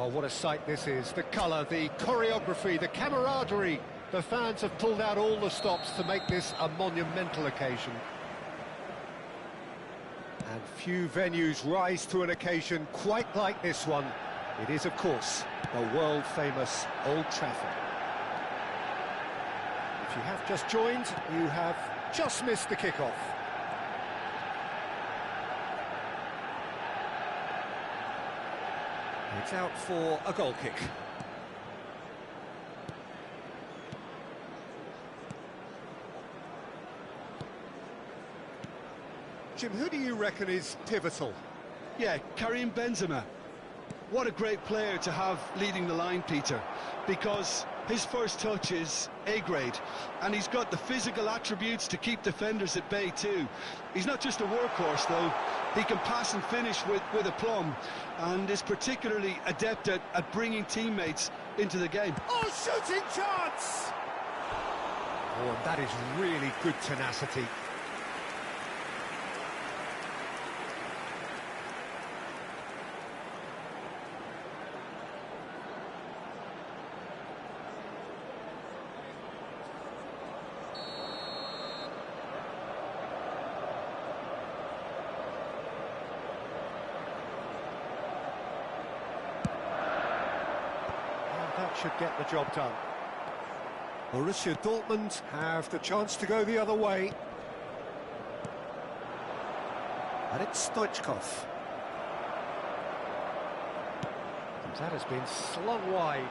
Well, what a sight this is. The colour, the choreography, the camaraderie. The fans have pulled out all the stops to make this a monumental occasion. And few venues rise to an occasion quite like this one. It is, of course, the world-famous Old Trafford. If you have just joined, you have just missed the kickoff. It's out for a goal kick. Jim, who do you reckon is pivotal? Yeah, Karim Benzema. What a great player to have leading the line, Peter, because his first touch is A-grade, and he's got the physical attributes to keep defenders at bay too. He's not just a workhorse, though. He can pass and finish with aplomb, and is particularly adept at bringing teammates into the game. Oh, shooting chance! Oh, and that is really good tenacity. That should get the job done. Borussia Dortmund have the chance to go the other way. And it's Stoichkov. And that has been slung wide.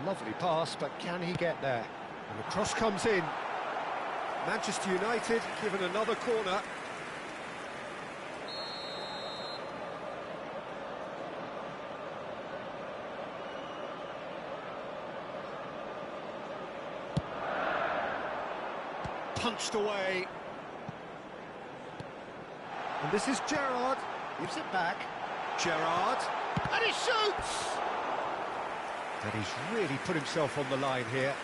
Lovely pass, but can he get there? And the cross comes in. Manchester United given another corner. Punched away. And this is Gerrard. Gives it back. Gerrard. And he shoots! And he's really put himself on the line here.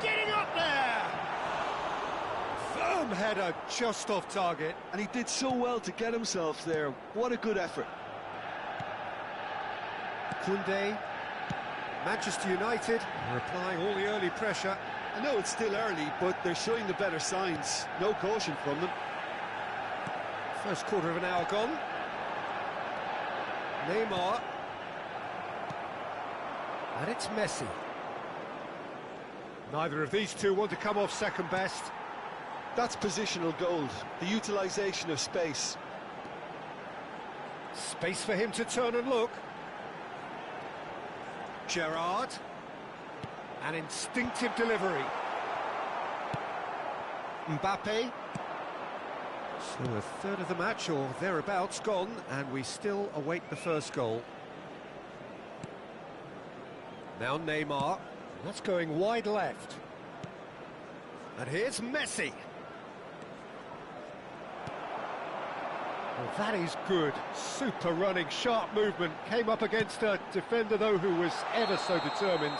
Getting up there! Firm header just off target. And he did so well to get himself there. What a good effort. Koundé, Manchester United are applying all the early pressure. I know it's still early, but they're showing the better signs. No caution from them. First quarter of an hour gone. Neymar. And it's Messi. Neither of these two want to come off second best. That's positional gold, the utilisation of space. Space for him to turn and look. Gerrard. An instinctive delivery. Mbappe. So a third of the match or thereabouts gone, and we still await the first goal. Now Neymar. That's going wide left. And here's Messi. Well, that is good. Super running, sharp movement. Came up against a defender, though, who was ever so determined.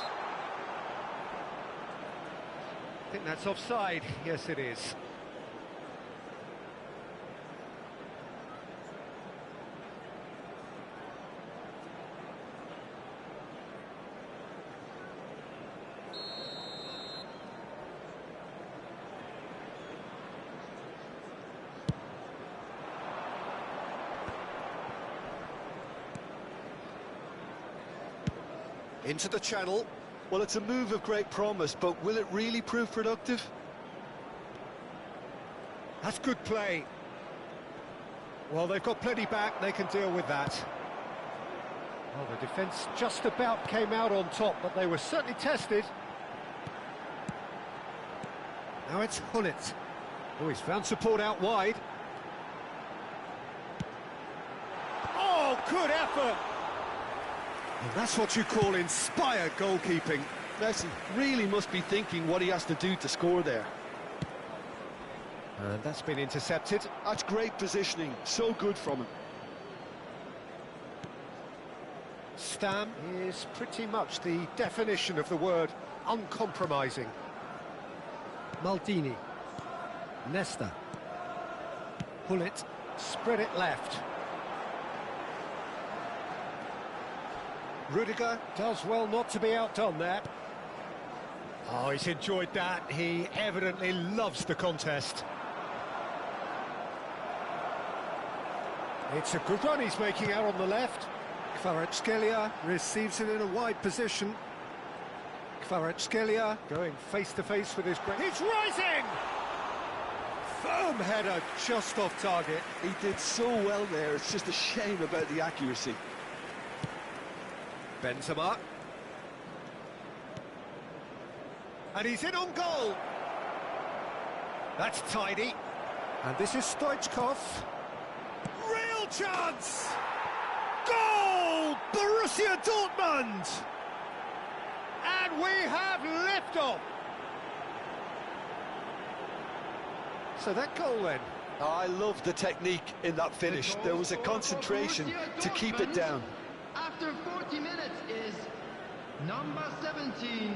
I think that's offside. Yes, it is. Into the channel. Well, it's a move of great promise, but will it really prove productive? That's good play. Well, they've got plenty back, they can deal with that. Well, the defence just about came out on top, but they were certainly tested. Now it's Hullet. Oh, he's found support out wide. Oh, good effort! effort. And that's what you call inspired goalkeeping. Messi really must be thinking what he has to do to score there. And that's been intercepted. That's great positioning, so good from him. Stam is pretty much the definition of the word uncompromising. Maldini. Nesta. Pull it, spread it left. Rudiger does well not to be outdone there. Oh, he's enjoyed that. He evidently loves the contest. It's a good run he's making out on the left. Kvaratskhelia receives it in a wide position. Kvaratskhelia going face-to-face with his great... He's rising! Firm header just off target. He did so well there, it's just a shame about the accuracy. Benzema. And he's in on goal. That's tidy. And this is Stoichkov. Real chance! Goal! Borussia Dortmund! And we have liftoff. So that goal then. Oh, I love the technique in that finish. There was a concentration to keep it down. After 40 minutes is number 17,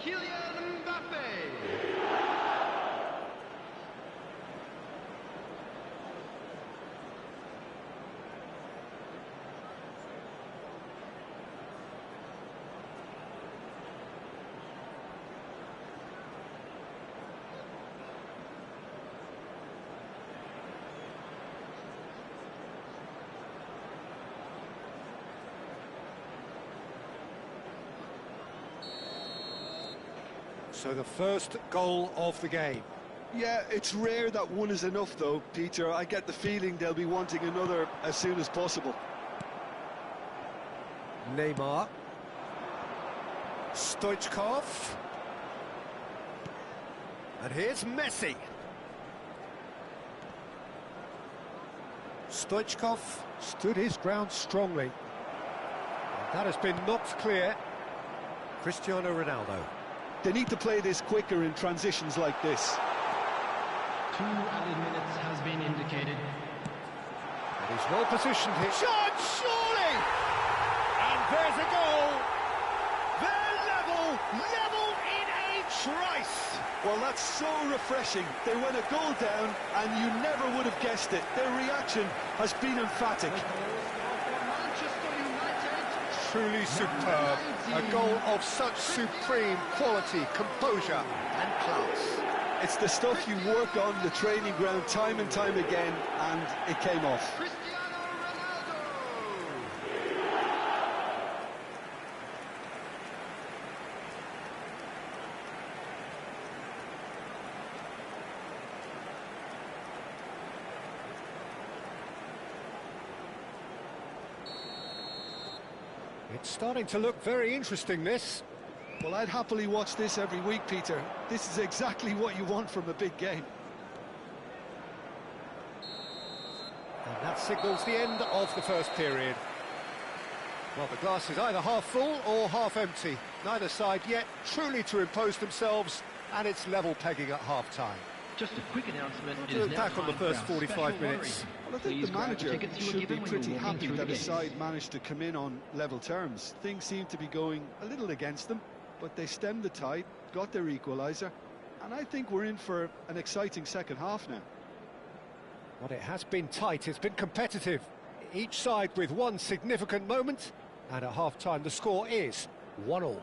Kylian Mbappe. So the first goal of the game. Yeah, it's rare that one is enough though, Peter. I get the feeling they'll be wanting another as soon as possible. Neymar. Stoichkov. And here's Messi. Stoichkov stood his ground strongly. And that has been knocked clear. Cristiano Ronaldo. They need to play this quicker in transitions like this. 2 added minutes has been indicated. And he's well positioned here. Shot, surely! And there's a goal. They're level in a trice. Well, that's so refreshing. They went a goal down and you never would have guessed it. Their reaction has been emphatic. Truly superb. A goal of such supreme quality, composure and class. It's the stuff you work on the training ground time and time again, and it came off. It's starting to look very interesting, this. Well, I'd happily watch this every week, Peter. This is exactly what you want from a big game. And that signals the end of the first period. Well, the glass is either half full or half empty. Neither side yet truly to impose themselves, and it's level pegging at half-time. Just a quick announcement. To look back on the first 45 minutes. Well, I think the manager should be pretty happy that his side managed to come in on level terms. Things seem to be going a little against them, but they stemmed the tide, got their equaliser, and I think we're in for an exciting second half now. Well, it has been tight, it's been competitive. Each side with one significant moment, and at half-time the score is 1-1.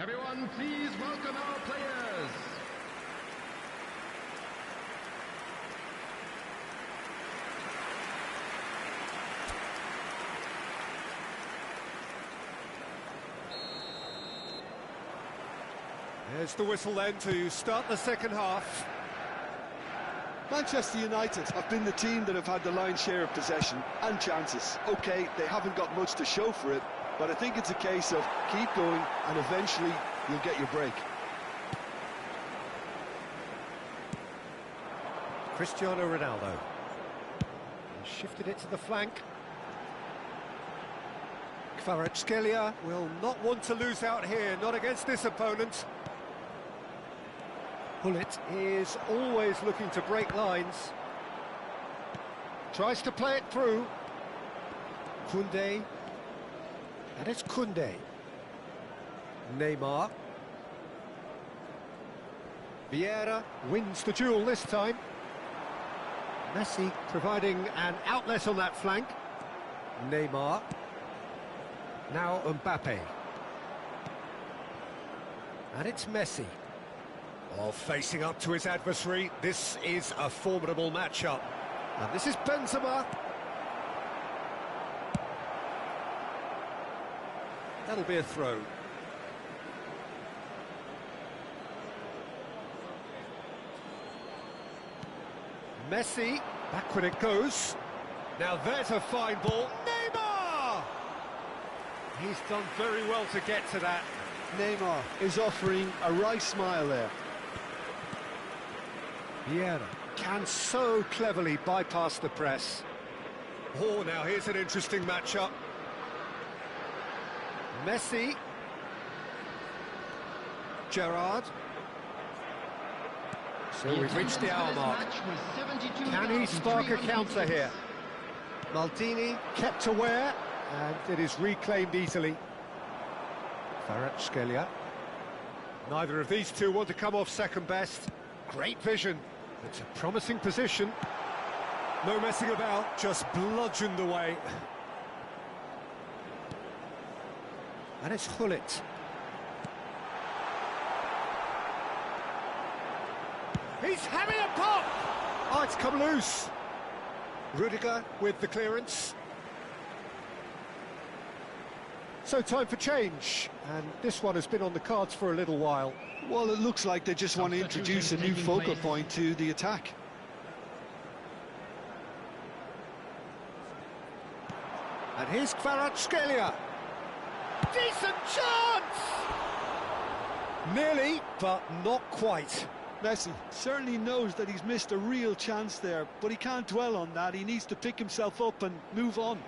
Everyone, please welcome our players. There's the whistle then to start the second half. Manchester United have been the team that have had the lion's share of possession and chances. OK, they haven't got much to show for it, but I think it's a case of keep going and eventually you'll get your break. Cristiano Ronaldo. He shifted it to the flank. Kvaratskhelia will not want to lose out here, not against this opponent. Gullit is always looking to break lines. Tries to play it through. Koundé. And it's Koundé. Neymar. Vieira wins the duel this time. Messi providing an outlet on that flank. Neymar. Now Mbappe. And it's Messi. Oh, facing up to his adversary, this is a formidable matchup. And this is Benzema. That'll be a throw. Messi, backward it goes. Now there's a fine ball. Neymar! He's done very well to get to that. Neymar is offering a wry smile there. Vieira can so cleverly bypass the press. Oh, now here's an interesting matchup. Messi. Gerrard. So we've reached the hour mark. Can he spark a counter here? Maldini kept aware, and it is reclaimed easily. Kvaratskhelia. Neither of these two want to come off second best. Great vision. It's a promising position. No messing about, just bludgeoned away. And it's Gullit. He's having a pop! Oh, it's come loose. Rudiger with the clearance. So time for change, and this one has been on the cards for a little while. Well, it looks like they just want to introduce a new focal point to the attack. And here's Kvaratskhelia. Decent chance! Nearly, but not quite. Messi certainly knows that he's missed a real chance there, but he can't dwell on that. He needs to pick himself up and move on.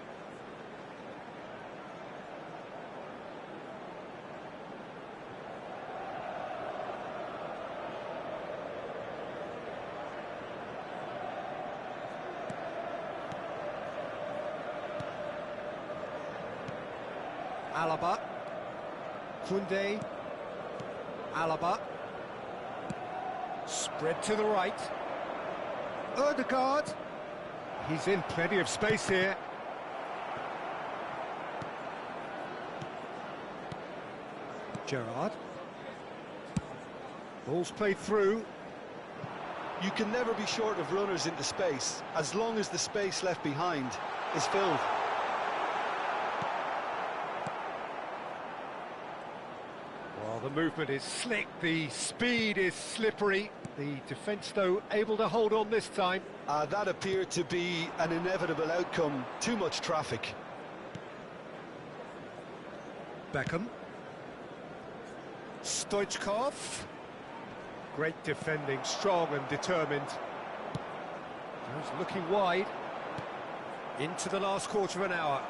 Alaba. Koundé. Alaba. Spread to the right. Odegaard. He's in plenty of space here. Gerrard. Ball's played through. You can never be short of runners into space, as long as the space left behind is filled. Well, the movement is slick, the speed is slippery. The defence, though, able to hold on this time. That appeared to be an inevitable outcome. Too much traffic. Beckham. Stoichkov. Great defending, strong and determined. He's looking wide. Into the last quarter of an hour.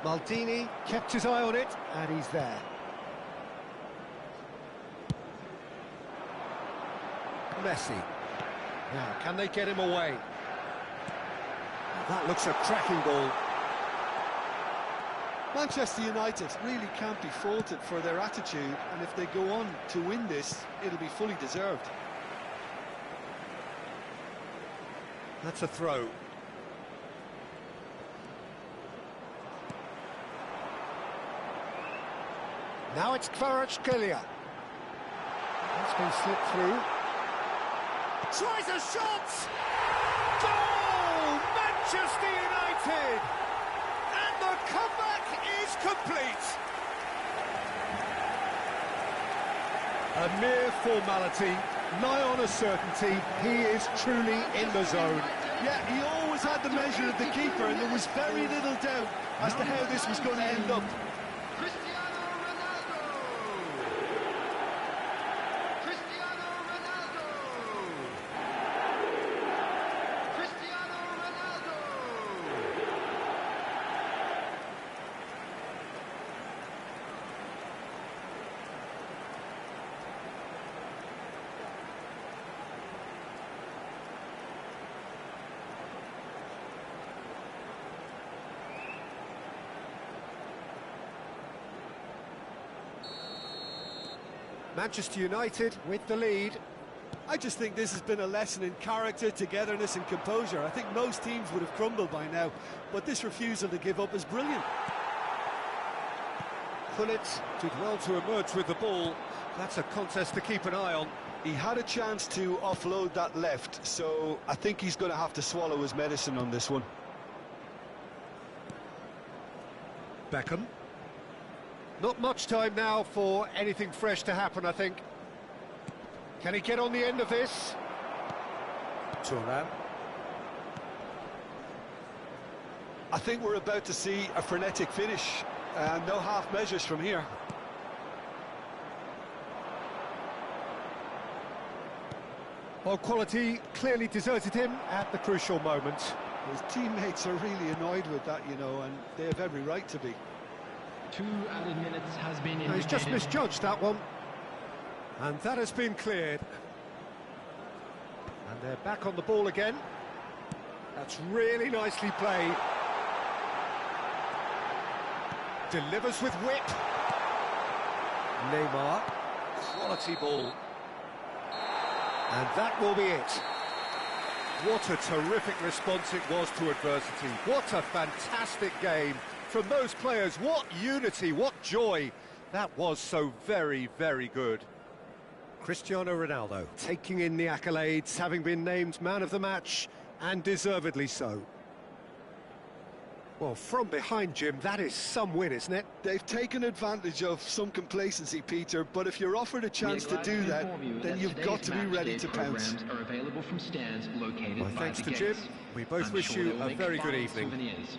Maldini kept his eye on it, and he's there. Messi. Now, can they get him away? That looks a cracking ball. Manchester United really can't be faulted for their attitude, and if they go on to win this, it'll be fully deserved. That's a throw. Now it's Kvaratskhelia. That's been slipped through. Tries a shot! Goal! Manchester United! And the comeback is complete! A mere formality, nigh on a certainty, he is truly in the zone. Yeah, he always had the measure of the keeper, and there was very little doubt as to how this was going to end up. Manchester United with the lead. I just think this has been a lesson in character, togetherness and composure. I think most teams would have crumbled by now, but this refusal to give up is brilliant. Pullet did well to emerge with the ball. That's a contest to keep an eye on. He had a chance to offload that left, so I think he's going to have to swallow his medicine on this one. Beckham. Not much time now for anything fresh to happen, I think. Can he get on the end of this? Thuram. I think we're about to see a frenetic finish. No half measures from here. Well, quality clearly deserted him at the crucial moment. His teammates are really annoyed with that, you know, and they have every right to be. 2 added minutes has been indicated. He's just misjudged that one. And that has been cleared. And they're back on the ball again. That's really nicely played. Delivers with whip. Neymar. Quality ball. And that will be it. What a terrific response it was to adversity. What a fantastic game from those players. What unity, what joy. That was so very, very good. Cristiano Ronaldo taking in the accolades, having been named man of the match, and deservedly so. Well, from behind, Jim, that is some win, isn't it? They've taken advantage of some complacency, Peter, but if you're offered a chance to do that, then you've got to be ready to pounce. Are available from stands located Well, thanks to Jim. We both wish you a very good evening. Souvenirs.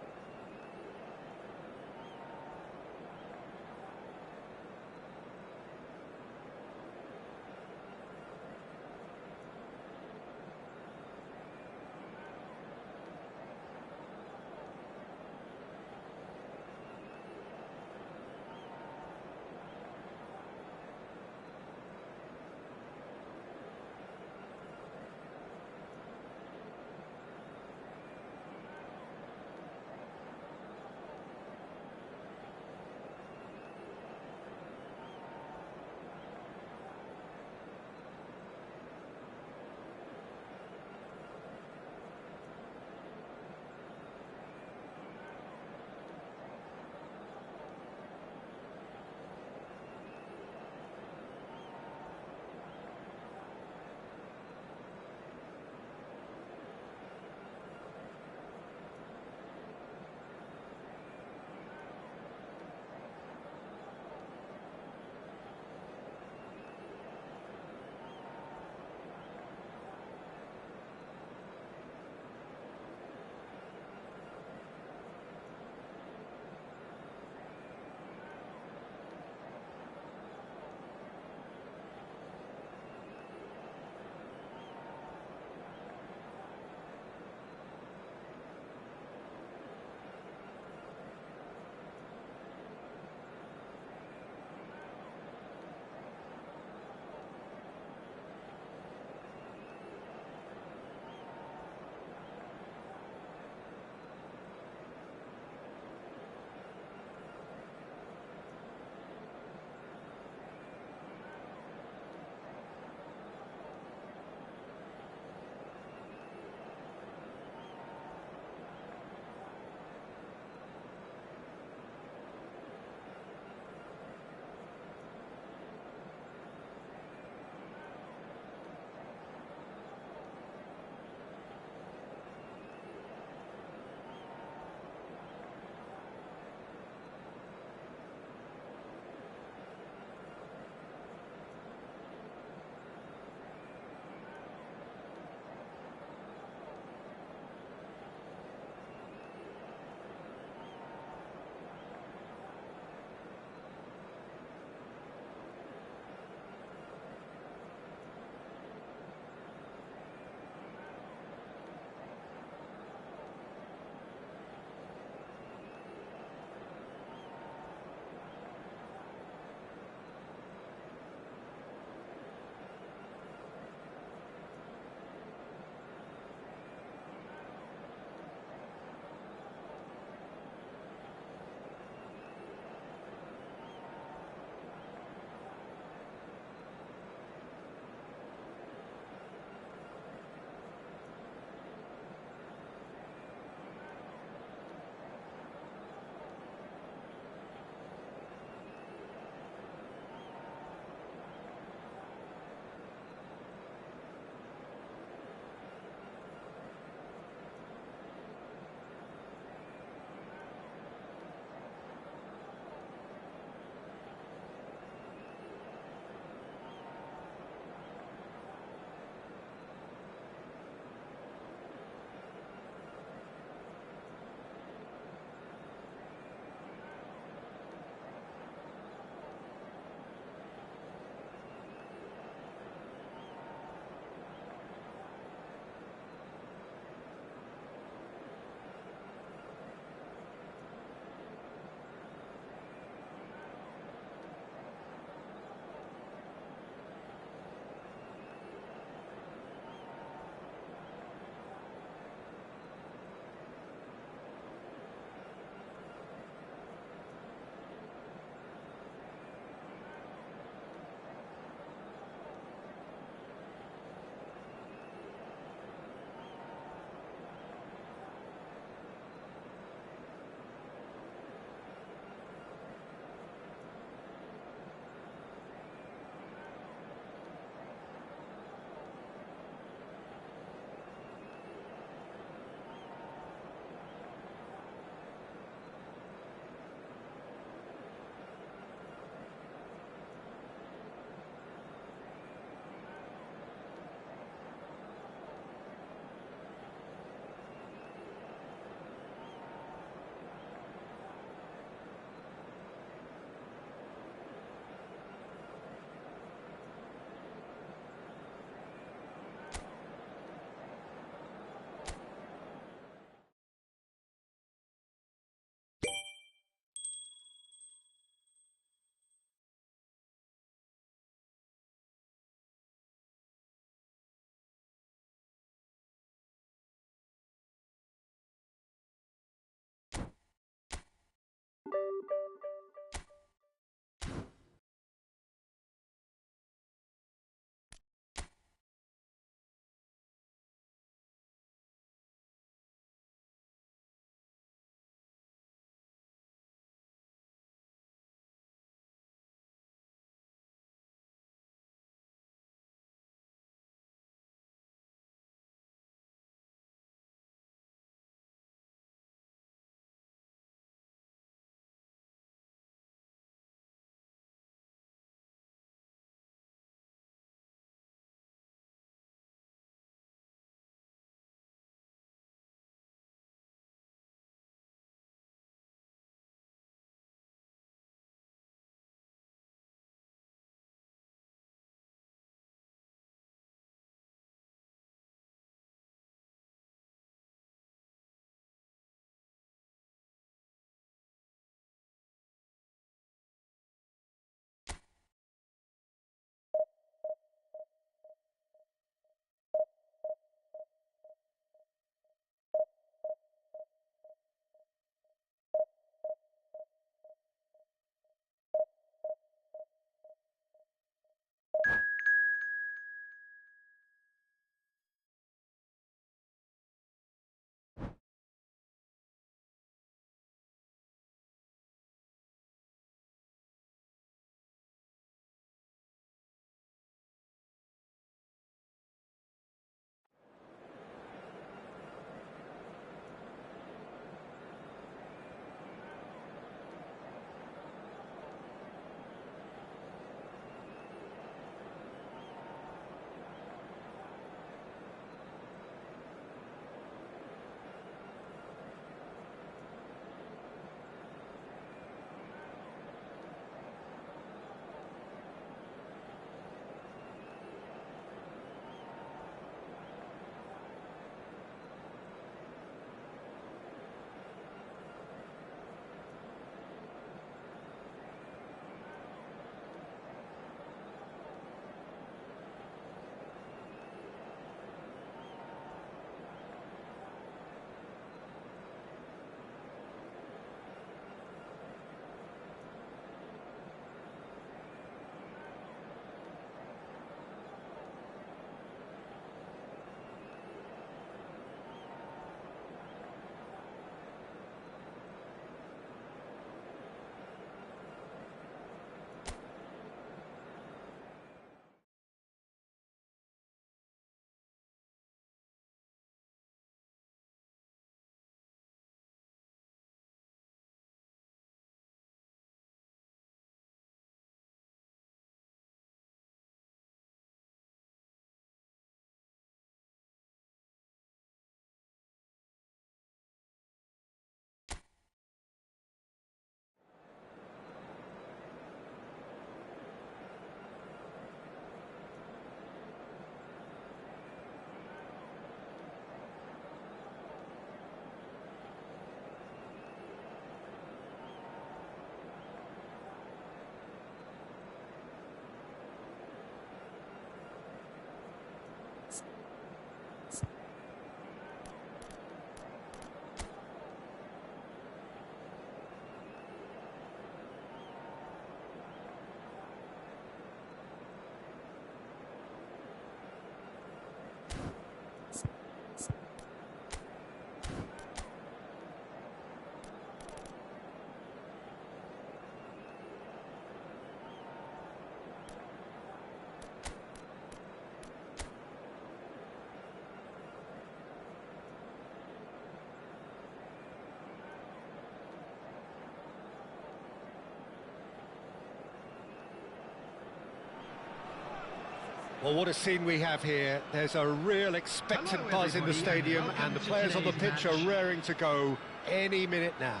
Well, what a scene we have here. There's a real expectant buzz in the stadium, and the players on the pitch are raring to go any minute now.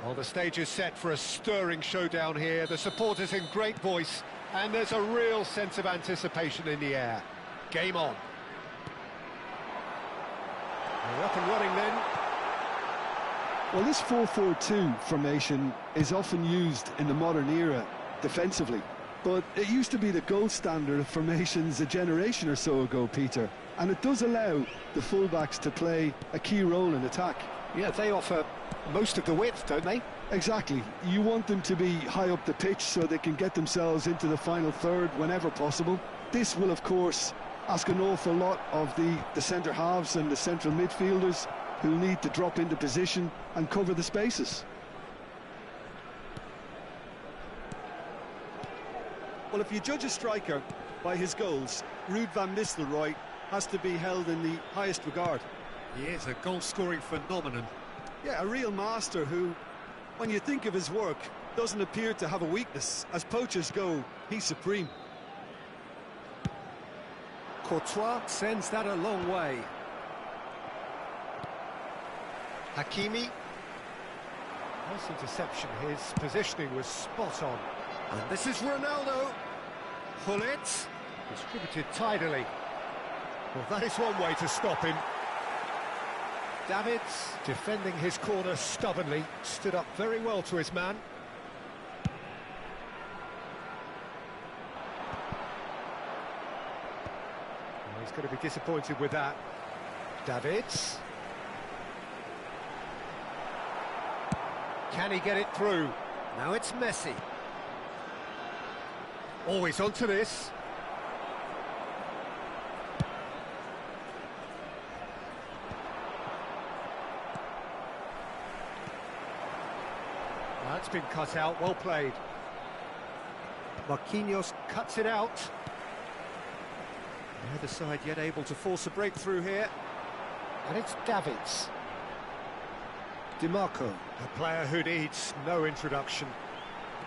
Well, the stage is set for a stirring showdown here. The supporters in great voice, and there's a real sense of anticipation in the air. Game on. We're up and running then. Well, this 4-4-2 formation is often used in the modern era defensively, but it used to be the gold standard of formations a generation or so ago, Peter, and it does allow the fullbacks to play a key role in attack. Yeah, they offer most of the width, don't they? Exactly. You want them to be high up the pitch so they can get themselves into the final third whenever possible. This will, of course, ask an awful lot of the centre halves and the central midfielders, who'll need to drop into position and cover the spaces. Well, if you judge a striker by his goals, Ruud van Nistelrooy has to be held in the highest regard. He is a goal-scoring phenomenon. Yeah, a real master who, when you think of his work, doesn't appear to have a weakness. As poachers go, he's supreme. Courtois sends that a long way. Hakimi. Nice interception. His positioning was spot on. And this is Ronaldo. Hullet. Distributed tidily. Well, that is one way to stop him. Davids, defending his corner stubbornly, stood up very well to his man. Well, he's going to be disappointed with that. Davids. Can he get it through? Now it's Messi. Always onto this. That's been cut out, well played. Marquinhos cuts it out. Neither side yet able to force a breakthrough here. And it's Davids. DiMarco, a player who needs no introduction.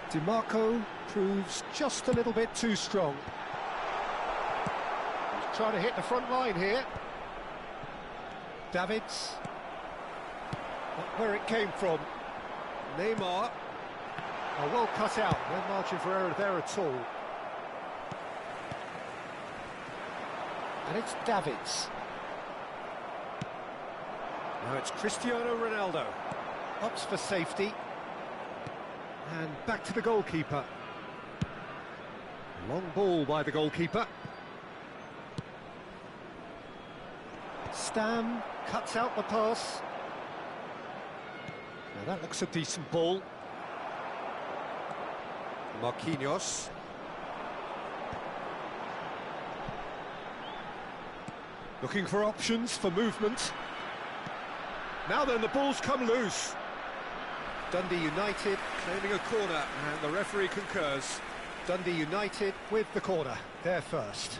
DiMarco proves just a little bit too strong. He's trying to hit the front line here. Davids. Not where it came from. Neymar. Oh, well cut out. No margin for error there at all. And it's Davids. Now it's Cristiano Ronaldo. Ups for safety. And back to the goalkeeper. Long ball by the goalkeeper. Stam cuts out the pass. Now that looks a decent ball. Marquinhos. Looking for options for movement. Now then, the ball's come loose. Dundee United claiming a corner, and the referee concurs. Dundee United with the corner, they're first.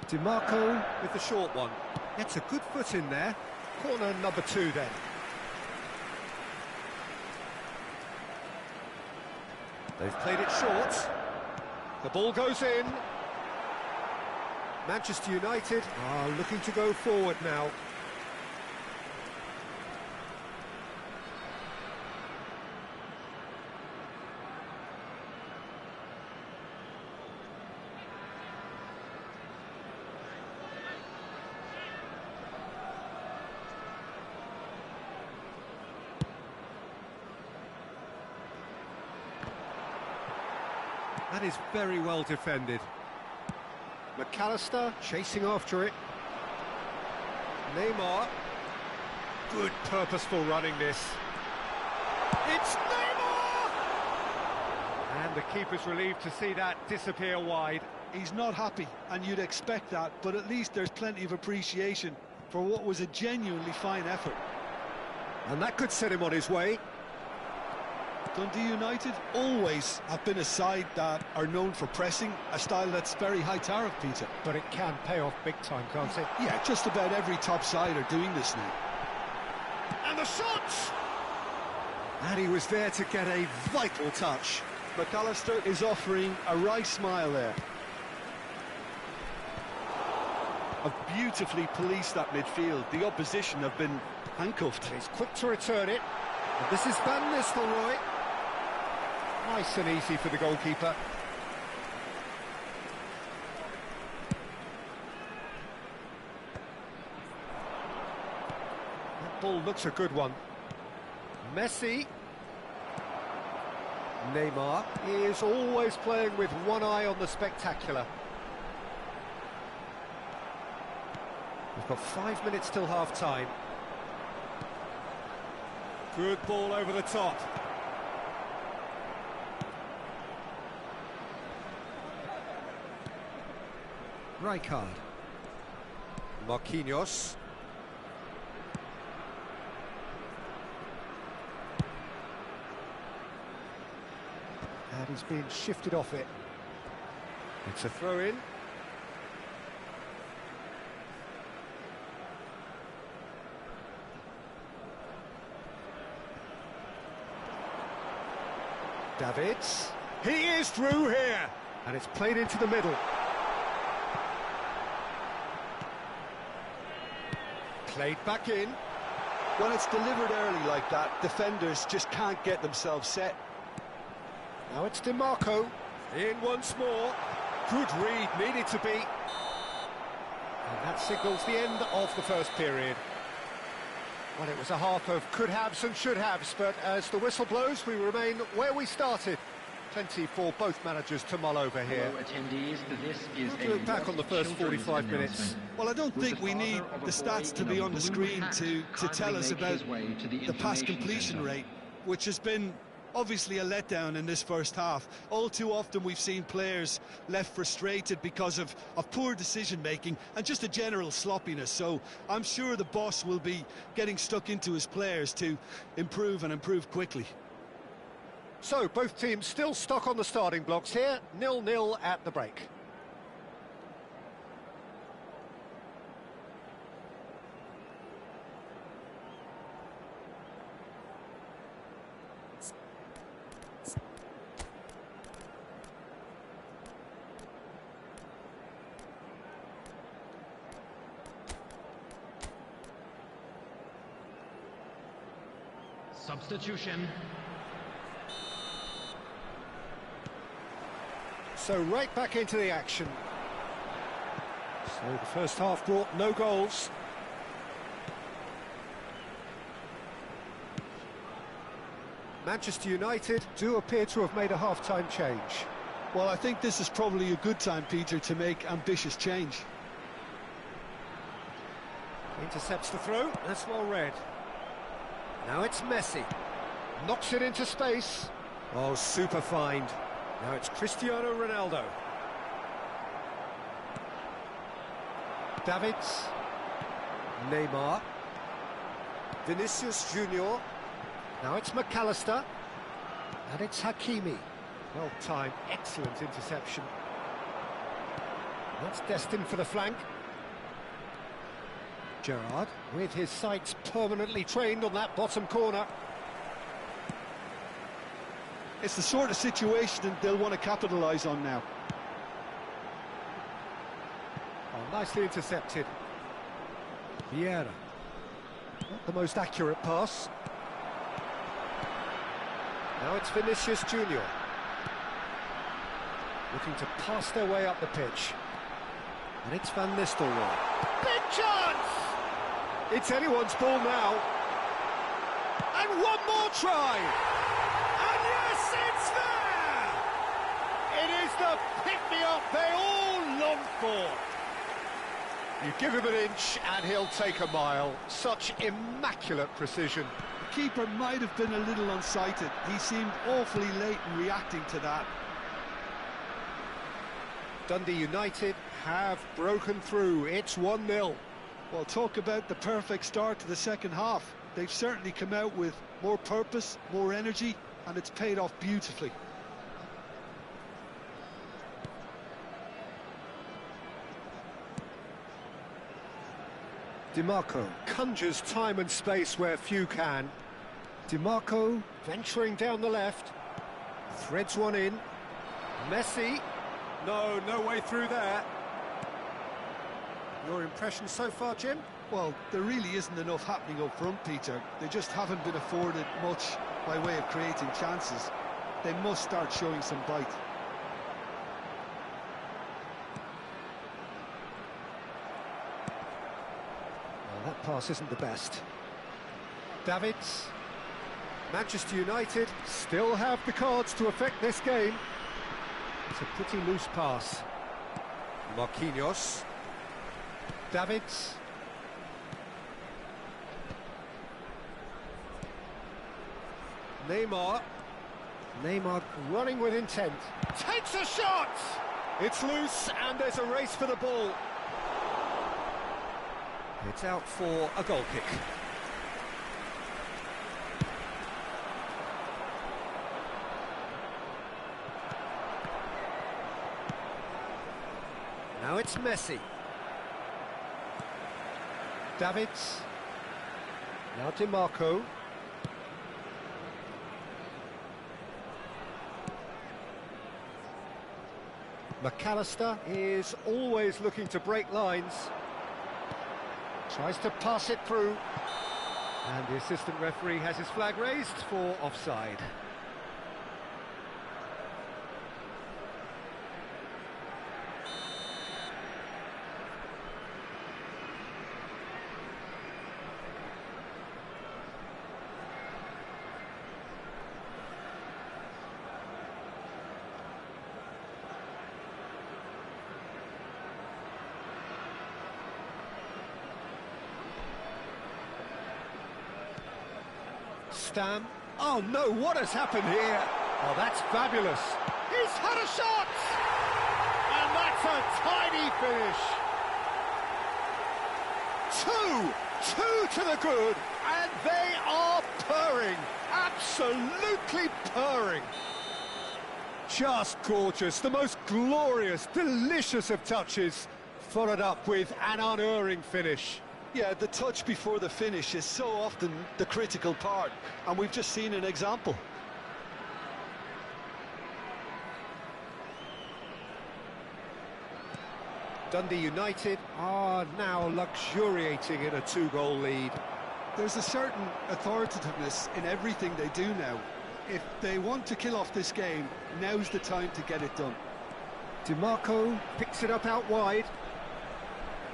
DiMarco with the short one. Gets a good foot in there. Corner number 2 then. They've played it short. The ball goes in. Manchester United are looking to go forward now. That is very well defended. McAllister chasing after it. Neymar. Good purposeful running this. It's Neymar! And the keeper's relieved to see that disappear wide. He's not happy, and you'd expect that, but at least there's plenty of appreciation for what was a genuinely fine effort. And that could set him on his way. Dundee United always have been a side that are known for pressing, a style that's very high tariff, Peter. But it can pay off big time, can't it? Yeah, just about every top side are doing this now. And the shots! And he was there to get a vital touch. McAllister is offering a right smile there. Have beautifully policed that midfield. The opposition have been handcuffed. He's quick to return it. And this is Van Nistelrooy. Nice and easy for the goalkeeper. That ball looks a good one. Messi. Neymar is always playing with one eye on the spectacular. We've got 5 minutes till half-time. Good ball over the top. Rijkaard. Marquinhos. And he's being shifted off it. It's a throw-in. Davids. He is through here. And it's played into the middle. Played back in. When it's delivered early like that, defenders just can't get themselves set. Now it's DiMarco. In once more. Good read, needed to be. And that signals the end of the first period. Well, it was a half of could-haves and should-haves, but as the whistle blows, we remain where we started. Plenty for both managers to mull over here. We'll look back on the first 45 minutes. Well, I don't think we need the stats to be on the screen to tell us about the pass completion rate, which has been obviously a letdown in this first half. All too often we've seen players left frustrated because of poor decision-making and just a general sloppiness. So I'm sure the boss will be getting stuck into his players to improve and improve quickly. So both teams still stuck on the starting blocks here, 0-0 at the break. Substitution. So right back into the action. So the first half brought no goals. Manchester United do appear to have made a half-time change. Well, I think this is probably a good time, Peter, to make ambitious change. Intercepts the throw, that's well read. Now it's Messi. Knocks it into space. Oh, super find. Now it's Cristiano Ronaldo. Davids. Neymar. Vinicius Junior. Now it's McAllister. And it's Hakimi. Well timed, excellent interception. That's destined for the flank. Gerrard, with his sights permanently trained on that bottom corner. It's the sort of situation they'll want to capitalise on now. Oh, nicely intercepted. Vieira. Not the most accurate pass. Now it's Vinicius Junior. Looking to pass their way up the pitch. And it's Van Nistelrooy. Big chance! It's anyone's ball now. And one more try! And yes, it's there! It is the pick-me-up they all long for. You give him an inch and he'll take a mile. Such immaculate precision. The keeper might have been a little unsighted. He seemed awfully late in reacting to that. Dundee United have broken through. It's 1-0. Well, talk about the perfect start to the second half. They've certainly come out with more purpose, more energy, and it's paid off beautifully. DiMarco conjures time and space where few can. DiMarco venturing down the left. Threads one in. Messi. No way through there. Your impression so far, Jim? Well, there really isn't enough happening up front, Peter. They just haven't been afforded much by way of creating chances. They must start showing some bite. Well, that pass isn't the best. Davids. Manchester United still have the cards to affect this game. It's a pretty loose pass. Marquinhos. Davids. Neymar running with intent. Takes a shot! It's loose and there's a race for the ball. It's out for a goal kick. Now it's Messi. Davids. Now DiMarco. McAllister is always looking to break lines. Tries to pass it through. And the assistant referee has his flag raised for offside. Stam. Oh no, what has happened here? Oh, that's fabulous. He's had a shot! And that's a tiny finish. Two to the good, and they are purring. Absolutely purring. Just gorgeous, the most glorious, delicious of touches, followed up with an unerring finish. Yeah, the touch before the finish is so often the critical part, and we've just seen an example. Dundee United are now luxuriating in a two-goal lead. There's a certain authoritativeness in everything they do now. If they want to kill off this game, now's the time to get it done. DiMarco picks it up out wide.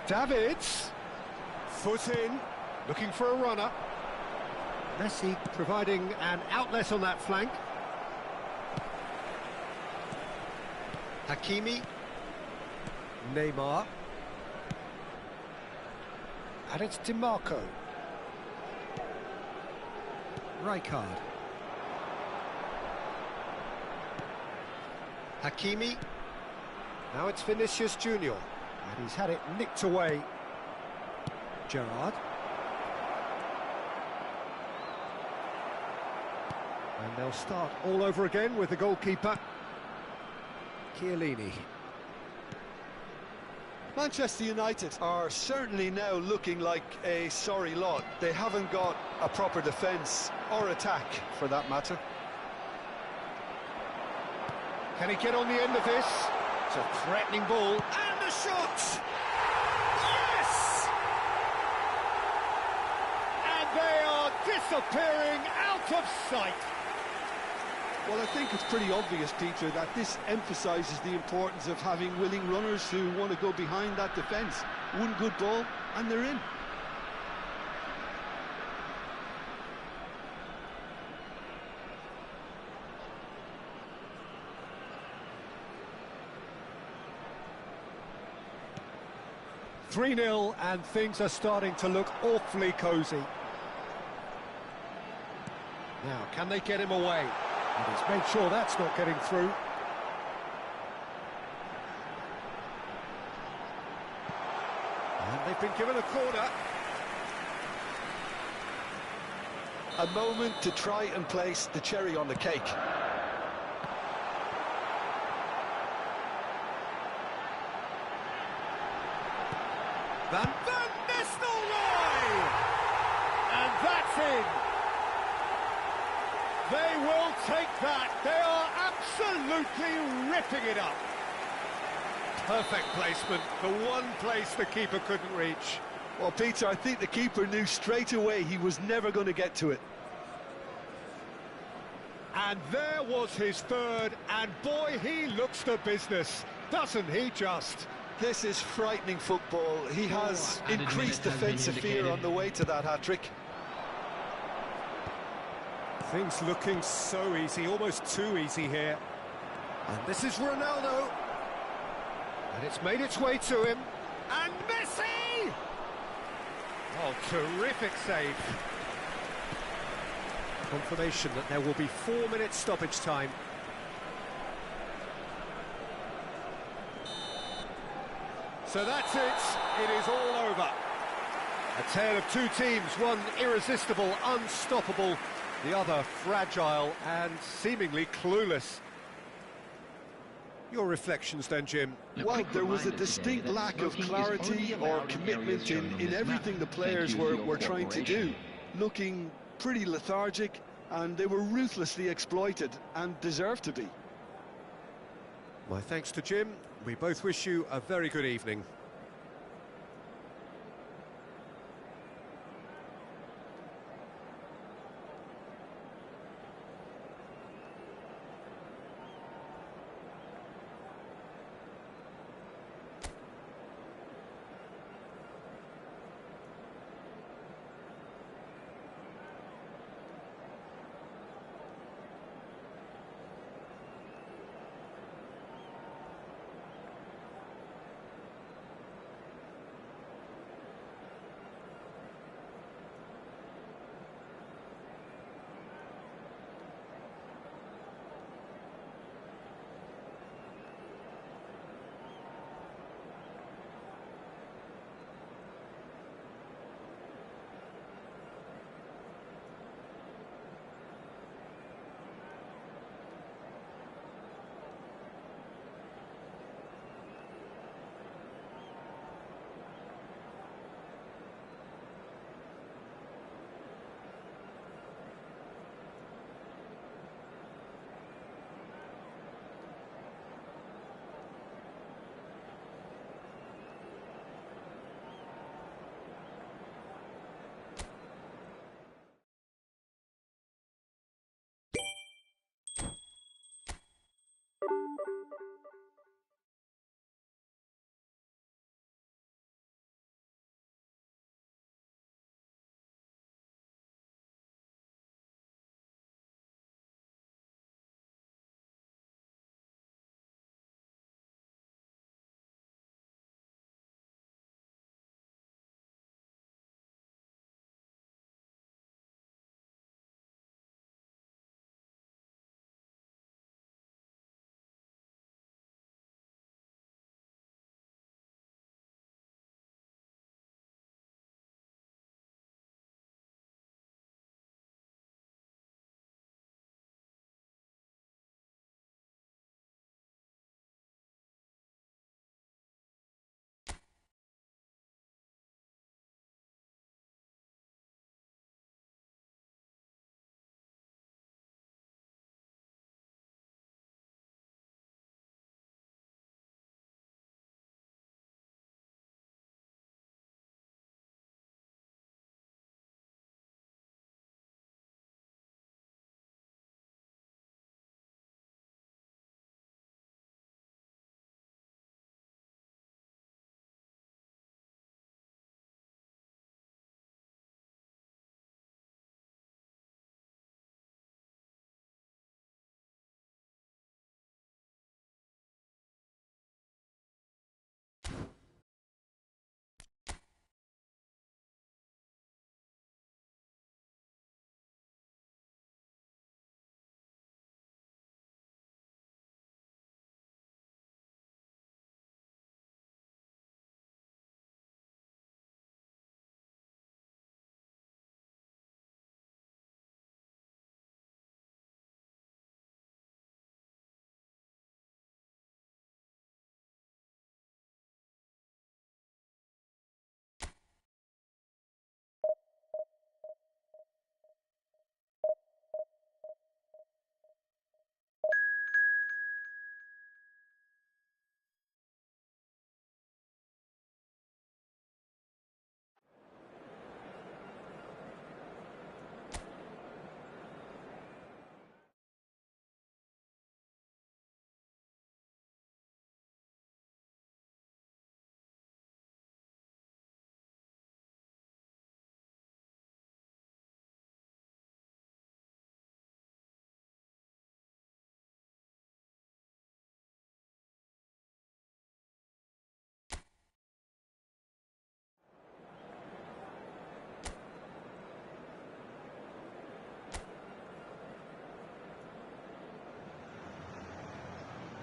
Davids. Foot in, looking for a runner. Messi providing an outlet on that flank. Hakimi. Neymar. And it's DiMarco. Rijkaard. Hakimi. Now it's Vinicius Junior. And he's had it nicked away. Gerrard. And they'll start all over again with the goalkeeper, Chiellini. Manchester United are certainly now looking like a sorry lot. They haven't got a proper defence or attack, for that matter. Can he get on the end of this? It's a threatening ball. And the shot! Yes! And they are disappearing out of sight. Well, I think it's pretty obvious, Peter, that this emphasises the importance of having willing runners who want to go behind that defence. One good ball, and they're in. (3-0) and things are starting to look awfully cosy. Now, can they get him away? And he's made sure that's not getting through. And they've been given a corner. A moment to try and place the cherry on the cake. Van Nistelrooy! And that's in. They will take that. They are absolutely ripping it up. Perfect placement, the one place the keeper couldn't reach. Well, Peter, I think the keeper knew straight away he was never going to get to it. And there was his third, and boy, he looks the business, doesn't he just? This is frightening football. He has increased defensive fear on the way to that hat-trick. Things looking so easy, almost too easy here. And this is Ronaldo. And it's made its way to him. And Messi! Oh, terrific save. Confirmation that there will be 4 minutes stoppage time. So that's it. It is all over. A tale of two teams, one irresistible, unstoppable, the other fragile and seemingly clueless. Your reflections then, Jim? Well, there was a distinct lack of clarity or commitment in everything the players were trying to do. Looking pretty lethargic, and they were ruthlessly exploited and deserved to be. My thanks to Jim. We both wish you a very good evening.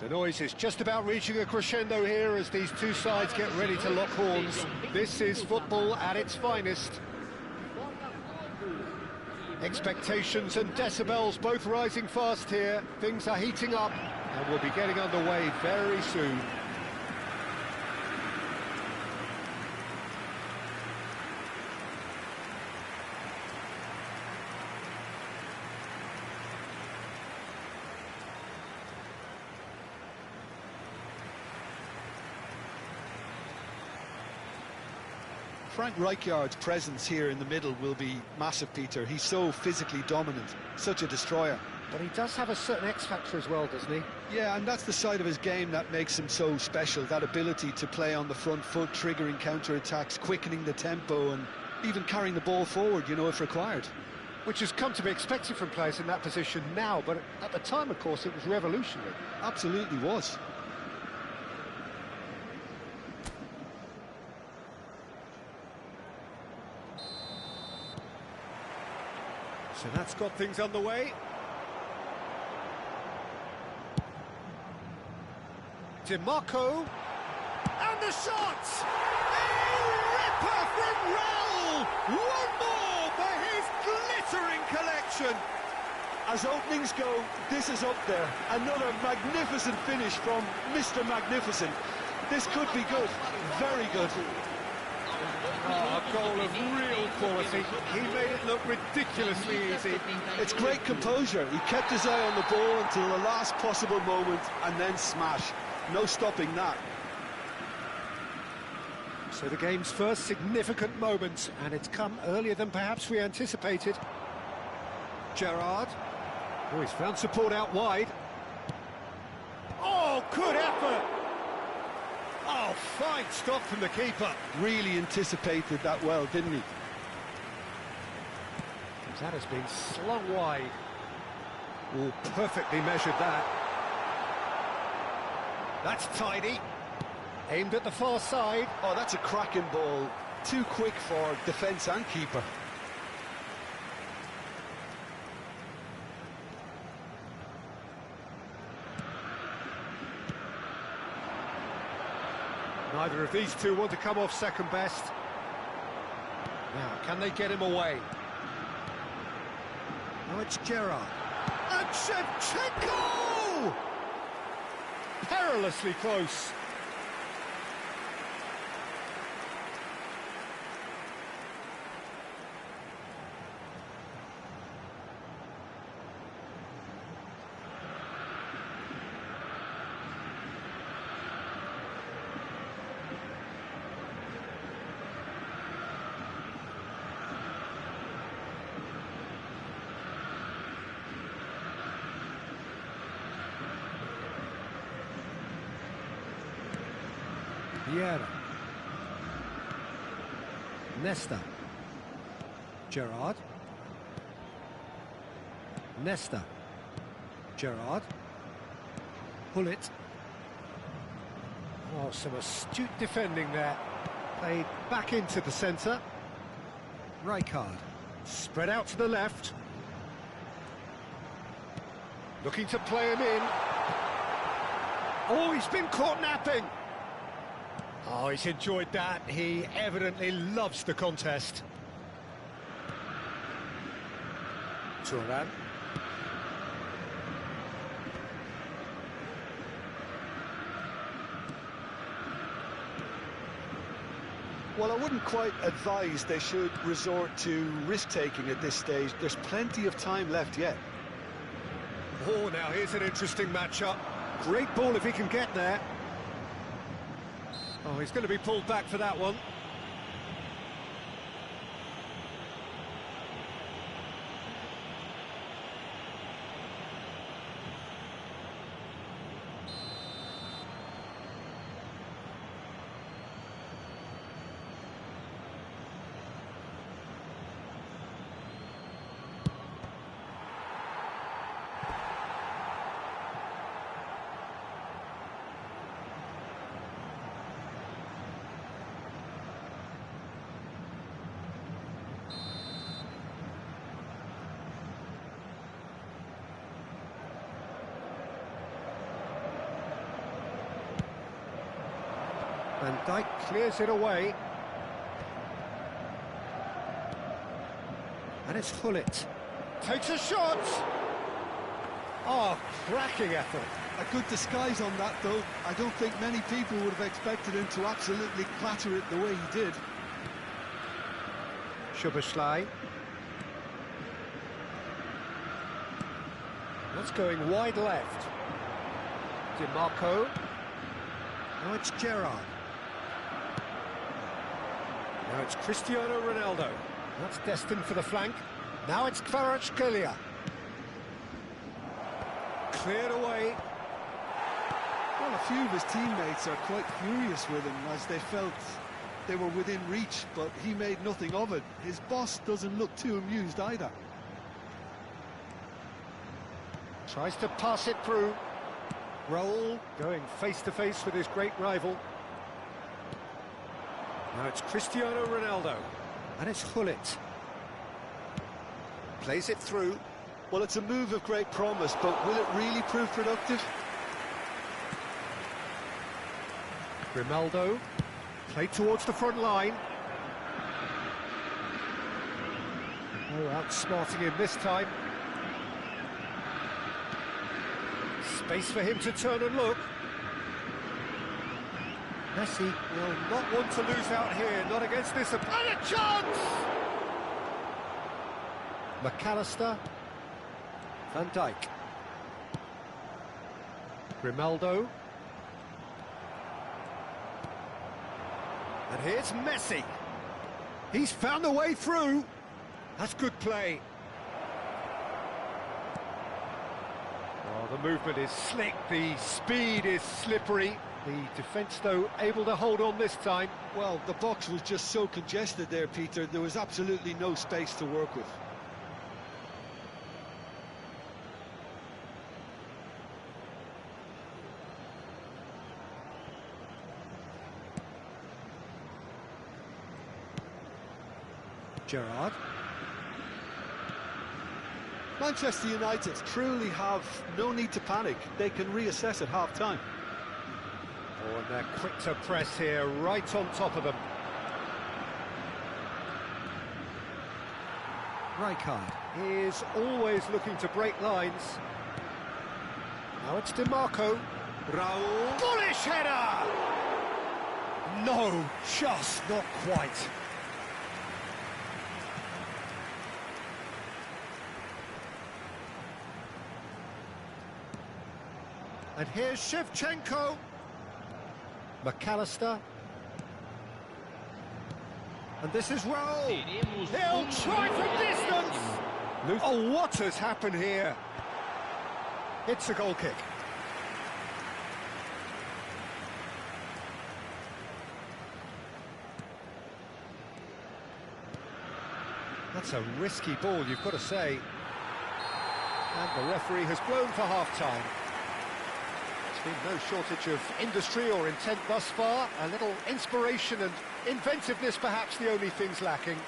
The noise is just about reaching a crescendo here as these two sides get ready to lock horns. This is football at its finest. Expectations and decibels both rising fast here. Things are heating up and we'll be getting underway very soon. Frank Rijkaard's presence here in the middle will be massive, Peter. He's so physically dominant, such a destroyer. But he does have a certain X-factor as well, doesn't he? Yeah, and that's the side of his game that makes him so special, that ability to play on the front foot, triggering counter-attacks, quickening the tempo, and even carrying the ball forward, you know, if required. Which has come to be expected from players in that position now, but at the time, of course, it was revolutionary. Absolutely was. So that's got things underway. DiMarco, and the shot! A ripper from Raul! One more for his glittering collection! As openings go, this is up there. Another magnificent finish from Mr. Magnificent. This could be good, very good. Oh, a goal of real quality. He made it look ridiculously easy. It's great composure. He kept his eye on the ball until the last possible moment and then smash. No stopping that. So the game's first significant moment, and it's come earlier than perhaps we anticipated. Gerrard. Oh, he's found support out wide. Oh, good effort! Oh, fine stop from the keeper. Really anticipated that well, didn't he? That has been slung wide. Oh, perfectly measured that. That's tidy. Aimed at the far side. Oh, that's a cracking ball. Too quick for defence and keeper. Neither of these two want to come off second best. Now, can they get him away? Oh, it's Gerrard. And Shevchenko! Perilously close. Vieira. Nesta. Gerrard. Nesta. Gerrard. Pullet. Oh, some astute defending there. Played back into the centre. Rijkaard. Spread out to the left. Looking to play him in. Oh, he's been caught napping. Oh, he's enjoyed that. He evidently loves the contest. Turan. Well, I wouldn't quite advise they should resort to risk-taking at this stage. There's plenty of time left yet. Oh, now here's an interesting matchup. Great ball if he can get there. Oh, he's going to be pulled back for that one. Van Dijk clears it away. And it's Gullit. Takes a shot! Oh, cracking effort. A good disguise on that, though. I don't think many people would have expected him to absolutely clatter it the way he did. Szoboszlai. That's going wide left. DiMarco. Now it's Gerrard. Now it's Cristiano Ronaldo. That's destined for the flank. Now it's Kvaratskhelia. Cleared away. Well, a few of his teammates are quite furious with him as they felt they were within reach, but he made nothing of it. His boss doesn't look too amused either. Tries to pass it through. Raul going face-to-face with his great rival. Now it's Cristiano Ronaldo. And it's Gullit. Plays it through. Well, it's a move of great promise, but will it really prove productive? Grimaldo. Played towards the front line. Oh, outsmarting him this time. Space for him to turn and look. Messi will not want to lose out here, not against this opponent. A chance! McAllister. Van Dijk. Grimaldo. And here's Messi. He's found a way through. That's good play. Oh, the movement is slick, the speed is slippery. The defence, though, able to hold on this time. Well, the box was just so congested there, Peter. There was absolutely no space to work with. Gerrard. Manchester United truly have no need to panic. They can reassess at half-time. Oh, and they're quick to press here, right on top of them. Rijkaard is always looking to break lines. Now it's DiMarco. Raul. Bullish header! No, just not quite. And here's Shevchenko. McAllister. And this is Raul. He'll try from distance. Oh, what has happened here? It's a goal kick. That's a risky ball, you've got to say. And the referee has blown for half-time. There's been no shortage of industry or intent thus far. A little inspiration and inventiveness, perhaps the only things lacking.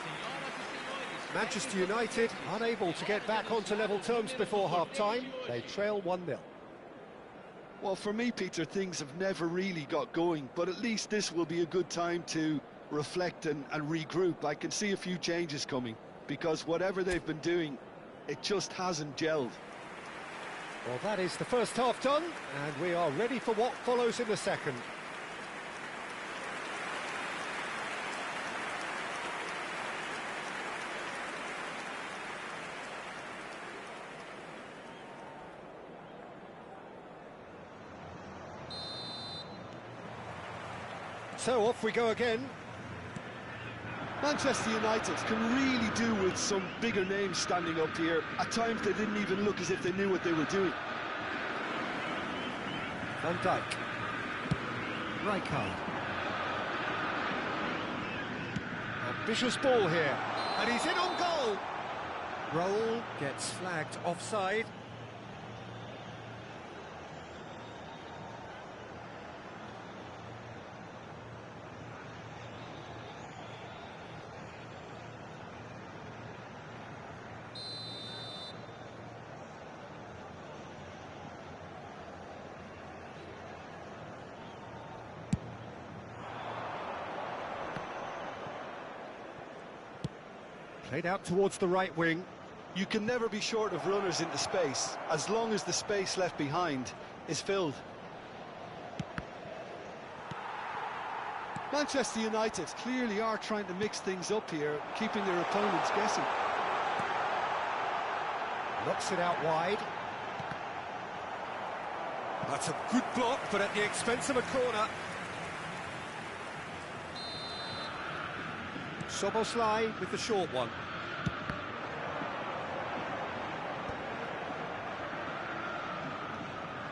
Manchester United unable to get back onto level terms before half-time. They trail 1-0. Well, for me, Peter, things have never really got going, but at least this will be a good time to reflect and regroup. I can see a few changes coming, because whatever they've been doing, it just hasn't gelled. Well, that is the first half done, and we are ready for what follows in the second. So off we go again. Manchester United can really do with some bigger names standing up here. At times they didn't even look as if they knew what they were doing. Van Dijk. Rijkaard. Ambitious ball here. And he's in on goal. Raul gets flagged offside. Played out towards the right wing. You can never be short of runners into space, as long as the space left behind is filled. Manchester United clearly are trying to mix things up here, keeping their opponents guessing. Knocks it out wide. That's a good block, but at the expense of a corner. Soboslai with the short one.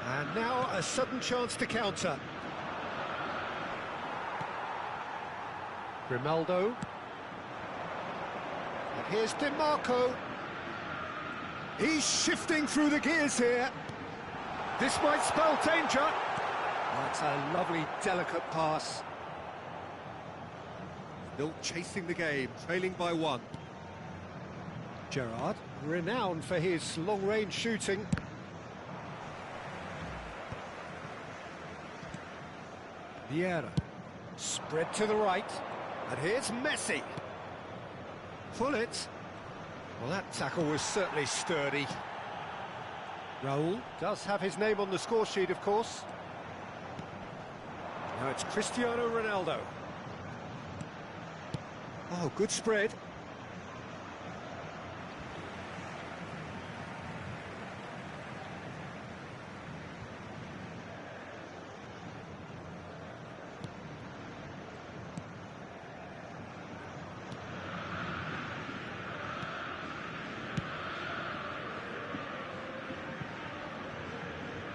And now a sudden chance to counter. Grimaldo. And here's DiMarco. He's shifting through the gears here. This might spell danger. That's a lovely, delicate pass. Still chasing the game, trailing by 1. Gerrard, renowned for his long-range shooting. Vieira, spread to the right. And here's Messi. Pull it. Well, that tackle was certainly sturdy. Raul does have his name on the score sheet, of course. Now it's Cristiano Ronaldo. Oh, good spread.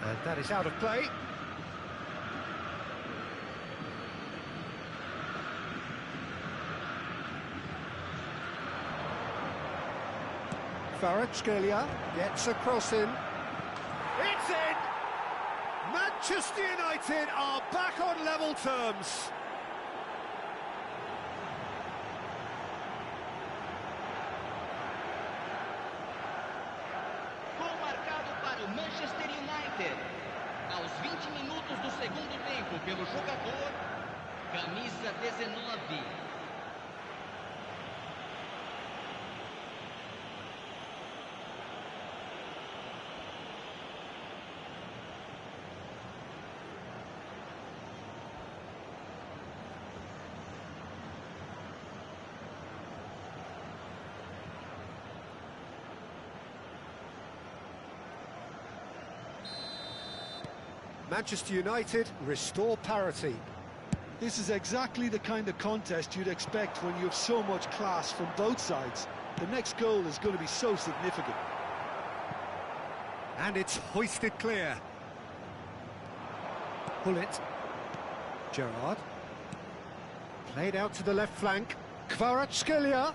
And that is out of play. Kvaratskhelia gets a cross in. It's in! Manchester United are back on level terms. Gol marcado para o Manchester United. Aos 20 minutos do segundo tempo pelo jogador, camisa 19. Manchester United restore parity. This is exactly the kind of contest you'd expect when you have so much class from both sides. The next goal is going to be so significant. And it's hoisted clear. Pull it. Gerrard. Played out to the left flank. Kvaratskhelia.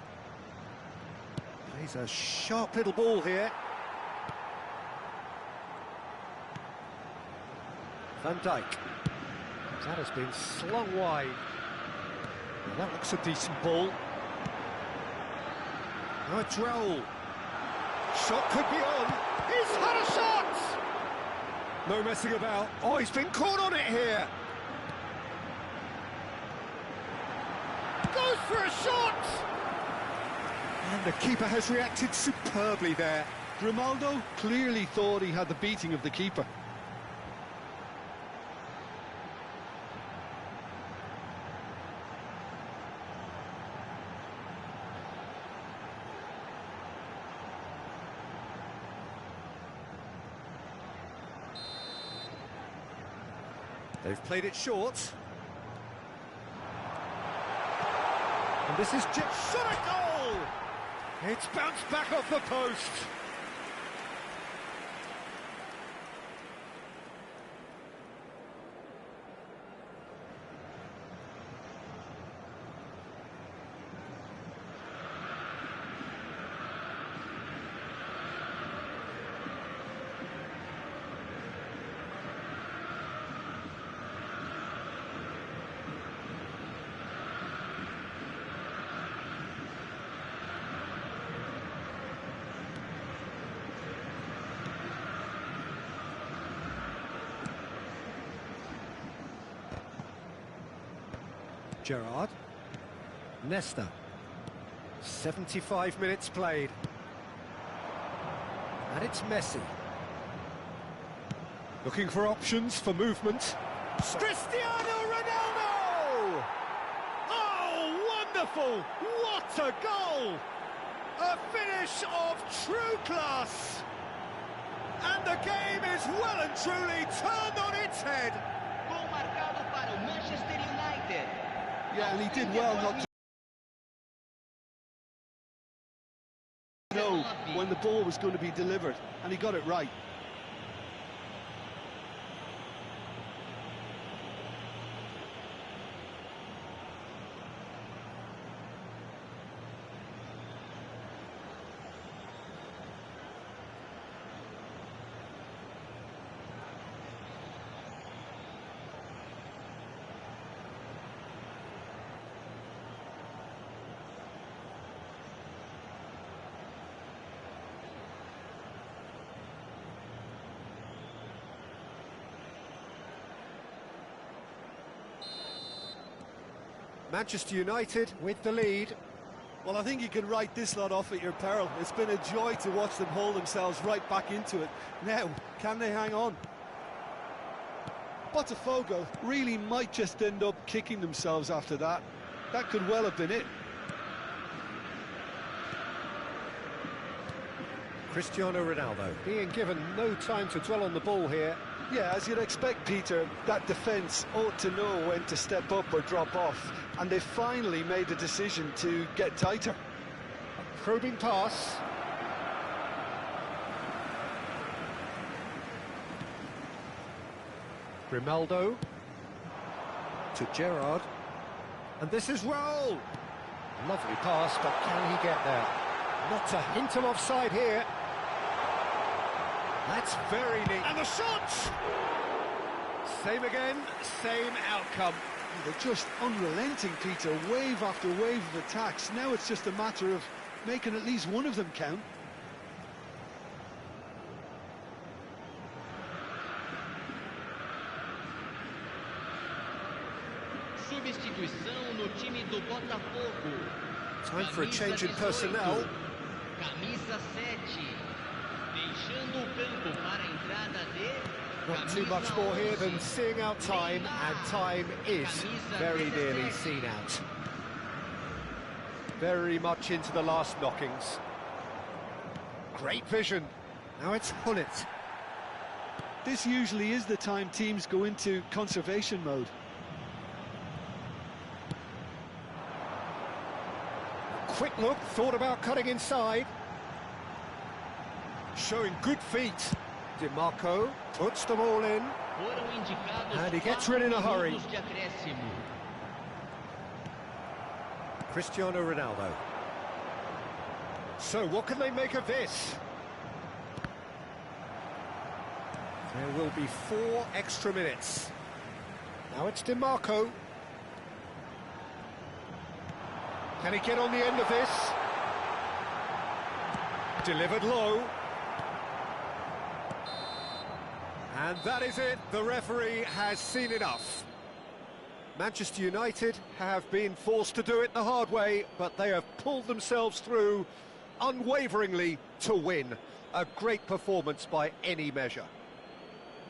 Plays a sharp little ball here. Van Dijk. That has been slung wide. Well, that looks a decent ball. Now it's Raul. Shot could be on. He's had a shot! No messing about. Oh, he's been caught on it here. Goes for a shot! And the keeper has reacted superbly there. Grimaldo clearly thought he had the beating of the keeper. They've played it short. And this is just shot a goal! It's bounced back off the post. Gerrard. Nesta. 75 minutes played. And it's Messi. Looking for options for movement. Cristiano Ronaldo! Oh, wonderful! What a goal! A finish of true class! And the game is well and truly turned on its head. Gol marcado para o Manchester United. Yeah, and he did well not to know when the ball was going to be delivered, and he got it right. Manchester United with the lead. Well, I think you can write this lot off at your peril. It's been a joy to watch them hold themselves right back into it. Now, can they hang on? Botafogo really might just end up kicking themselves after that. That could well have been it. Cristiano Ronaldo being given no time to dwell on the ball here. Yeah, as you'd expect, Peter, that defence ought to know when to step up or drop off, and they finally made the decision to get tighter. A probing pass. Grimaldo to Gerrard, and this is Raul. Lovely pass, but can he get there? Not a hint of offside here. That's very neat. And the shot! Same again, same outcome. They're just unrelenting, Peter, wave after wave of attacks. Now it's just a matter of making at least one of them count. Substituição no time do Botafogo. Time for a change in personnel. Camisa 7. Deixando o campo para a entrada de... Not too much more here than seeing out time, and time is very nearly seen out. Very much into the last knockings. Great vision. Now it's Hullet. This usually is the time teams go into conservation mode. Quick look, thought about cutting inside. Showing good feet. DiMarco puts them all in. And he gets rid in a hurry. Cristiano Ronaldo. So what can they make of this? There will be 4 extra minutes. Now it's DiMarco. Can he get on the end of this? Delivered low. And that is it. The referee has seen enough. Manchester United have been forced to do it the hard way, but they have pulled themselves through unwaveringly to win. A great performance by any measure.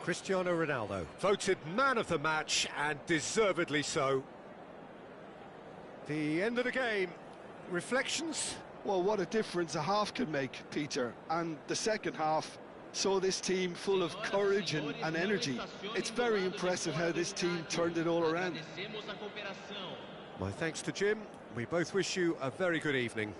Cristiano Ronaldo, voted man of the match, and deservedly so. The end of the game. Reflections? Well, what a difference a half can make, Peter. And the second half saw this team full of courage and energy. It's very impressive how this team turned it all around. My thanks to Jim. We both wish you a very good evening.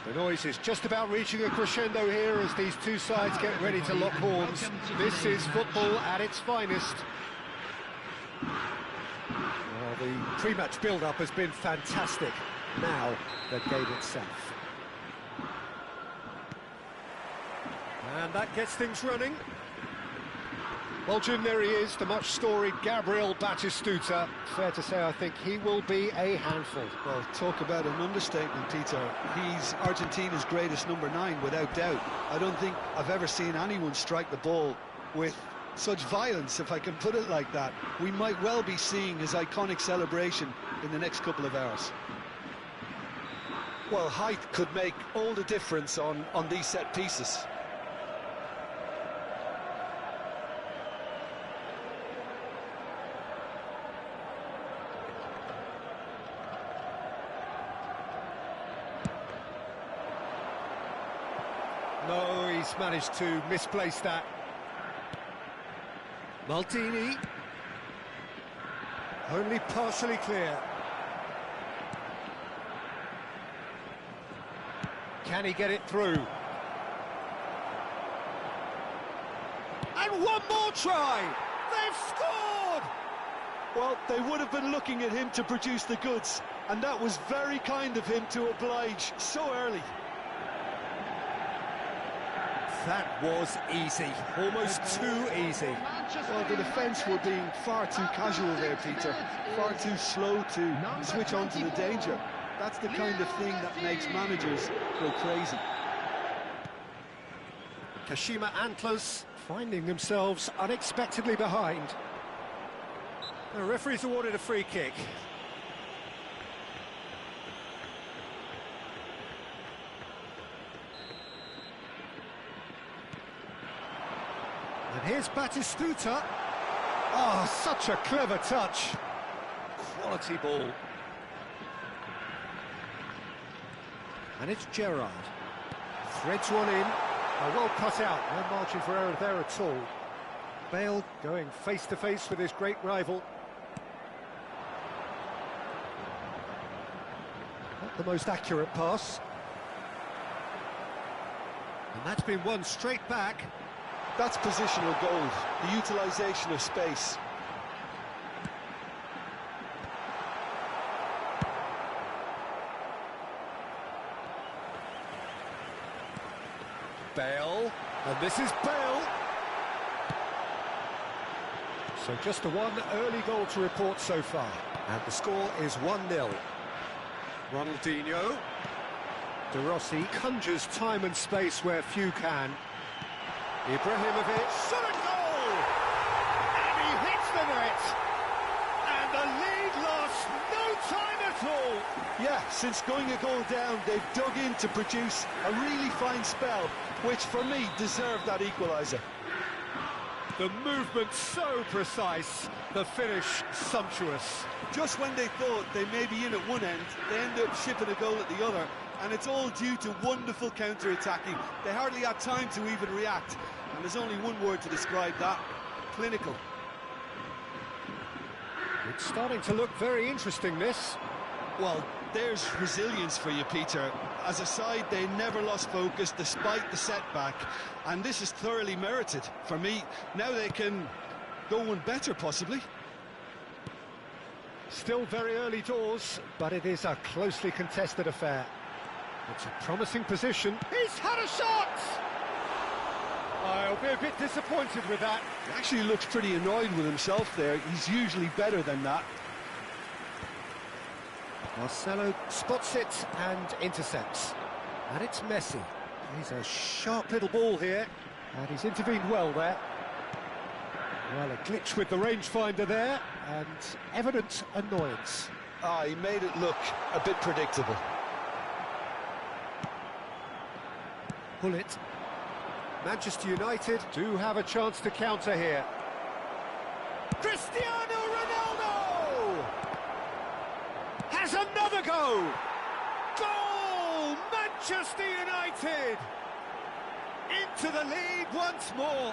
The noise is just about reaching a crescendo here as these two sides get ready to lock horns. This is football at its finest. Well, the pre-match build-up has been fantastic. Now, the game itself. And that gets things running. Well, Jim, there he is, the much-storied Gabriel Batistuta. Fair to say, I think he will be a handful. Well, talk about an understatement, Peter. He's Argentina's greatest number 9, without doubt. I don't think I've ever seen anyone strike the ball with such violence, if I can put it like that. We might well be seeing his iconic celebration in the next couple of hours. Well, height could make all the difference on these set pieces. No, he's managed to misplace that. Maldini. Only partially clear. Can he get it through? And one more try! They've scored! Well, they would have been looking at him to produce the goods, and that was very kind of him to oblige so early. That was easy, almost too easy. Well, the defence were being far too casual there, Peter. Far too slow to switch on to the danger. That's the kind of thing that makes managers go crazy. Kashima Antlers finding themselves unexpectedly behind. The referee's awarded a free kick. And here's Batistuta. Oh, such a clever touch. Quality ball. And it's Gerrard. Threads one in. Oh, well cut out. No margin for error there at all. Bale going face-to-face with his great rival. Not the most accurate pass. And that's been won straight back. That's positional gold, the utilisation of space. Bale, and this is Bale. So just the one early goal to report so far. And the score is 1-0. Ronaldinho. De Rossi conjures time and space where few can. Ibrahimovic, shot a goal! And he hits the net! And the lead lost no time at all! Yeah, since going a goal down, they've dug in to produce a really fine spell, which for me deserved that equaliser. The movement so precise, the finish sumptuous. Just when they thought they may be in at one end, they end up shipping a goal at the other, and it's all due to wonderful counter-attacking. They hardly had time to even react, and there's only one word to describe that: clinical. It's starting to look very interesting, this. Well, there's resilience for you, Peter. As a side, they never lost focus despite the setback, and this is thoroughly merited. For me, now they can go one better, possibly. Still very early doors, but it is a closely contested affair. It's a promising position. He's had a shot! I'll be a bit disappointed with that. He actually looks pretty annoyed with himself there. He's usually better than that. Marcelo spots it and intercepts. And it's Messi. He's a sharp little ball here, and he's intervened well there. Well, a glitch with the rangefinder there, and evident annoyance. Ah, he made it look a bit predictable. Bullet. Manchester United do have a chance to counter here. Cristiano Ronaldo! Has another go! Goal! Manchester United! Into the lead once more.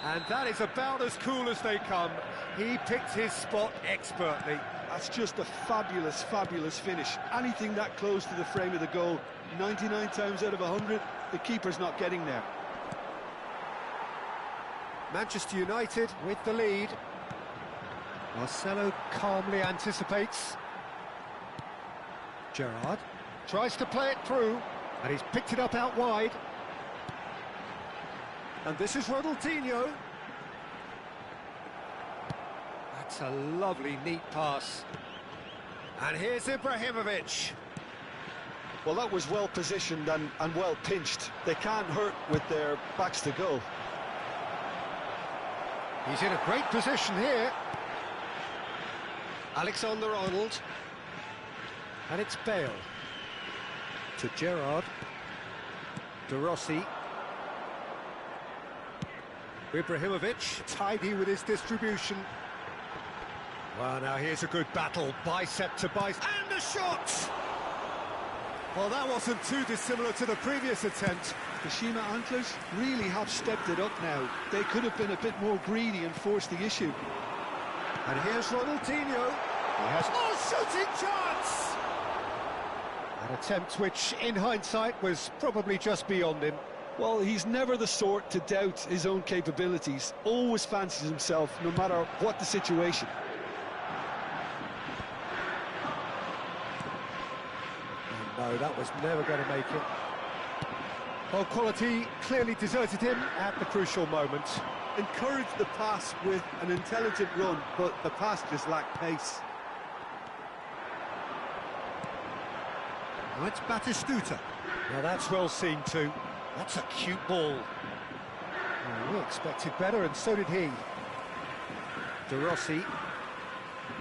And that is about as cool as they come. He picked his spot expertly. That's just a fabulous, fabulous finish. Anything that close to the frame of the goal, 99 times out of 100, the keeper's not getting there. Manchester United with the lead. Marcelo calmly anticipates. Gerrard tries to play it through, and he's picked it up out wide. And this is Ronaldinho. That's a lovely, neat pass. And here's Ibrahimovic. Well, that was well positioned and well pinched. They can't hurt with their backs to goal. He's in a great position here. Alexander-Arnold. And it's Bale. To Gerrard. De Rossi. Ibrahimovic, tidy with his distribution. Well, now here's a good battle, bicep to bicep, and a shot! Well, that wasn't too dissimilar to the previous attempt. The Shima Antlers really have stepped it up now. They could have been a bit more greedy and forced the issue. And here's Ronaldinho. He has a shooting chance! An attempt which, in hindsight, was probably just beyond him. Well, he's never the sort to doubt his own capabilities. Always fancies himself, no matter what the situation. No, that was never going to make it. Well, quality clearly deserted him at the crucial moment. Encouraged the pass with an intelligent run, but the pass just lacked pace. Now it's Batistuta. Now that's well seen too. That's a cute ball. Well, we expected better, and so did he. De Rossi.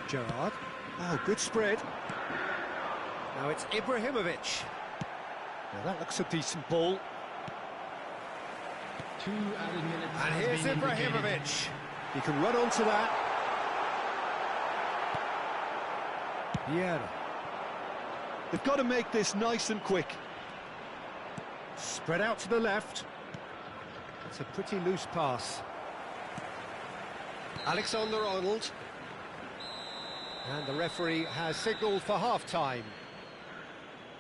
Gerrard. Oh, good spread. Now it's Ibrahimovic. Now that looks a decent ball. 2 added minutes. And has here's been indicated. Ibrahimovic. He can run onto that. Vieira. They've got to make this nice and quick. Spread out to the left. It's a pretty loose pass. Alexander-Arnold. And the referee has signalled for half-time.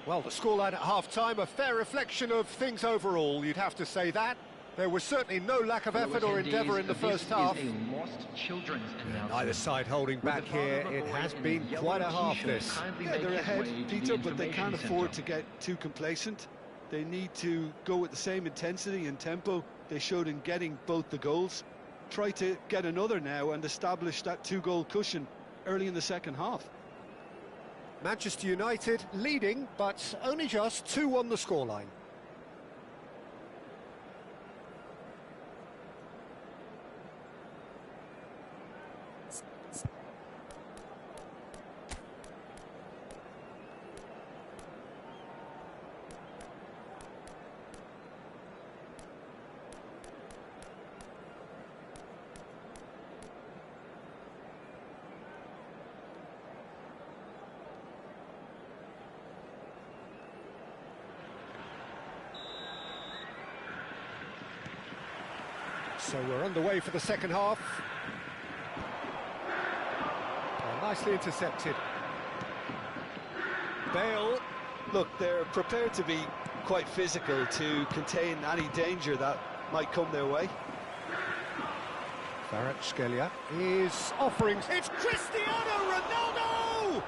Well, the scoreline at half-time, a fair reflection of things overall, you'd have to say that. There was certainly no lack of effort or endeavour in the first half. Neither side holding back here. It has been quite a half, this. Yeah, they're ahead, Peter, but they can't afford to get too complacent. They need to go with the same intensity and tempo they showed in getting both the goals. Try to get another now and establish that 2-goal cushion early in the second half. Manchester United leading, but only just 2 on the scoreline. So we're underway for the second half. Well, nicely intercepted. Bale. Look, they're prepared to be quite physical to contain any danger that might come their way. Kvaratskhelia is offering. It's Cristiano Ronaldo!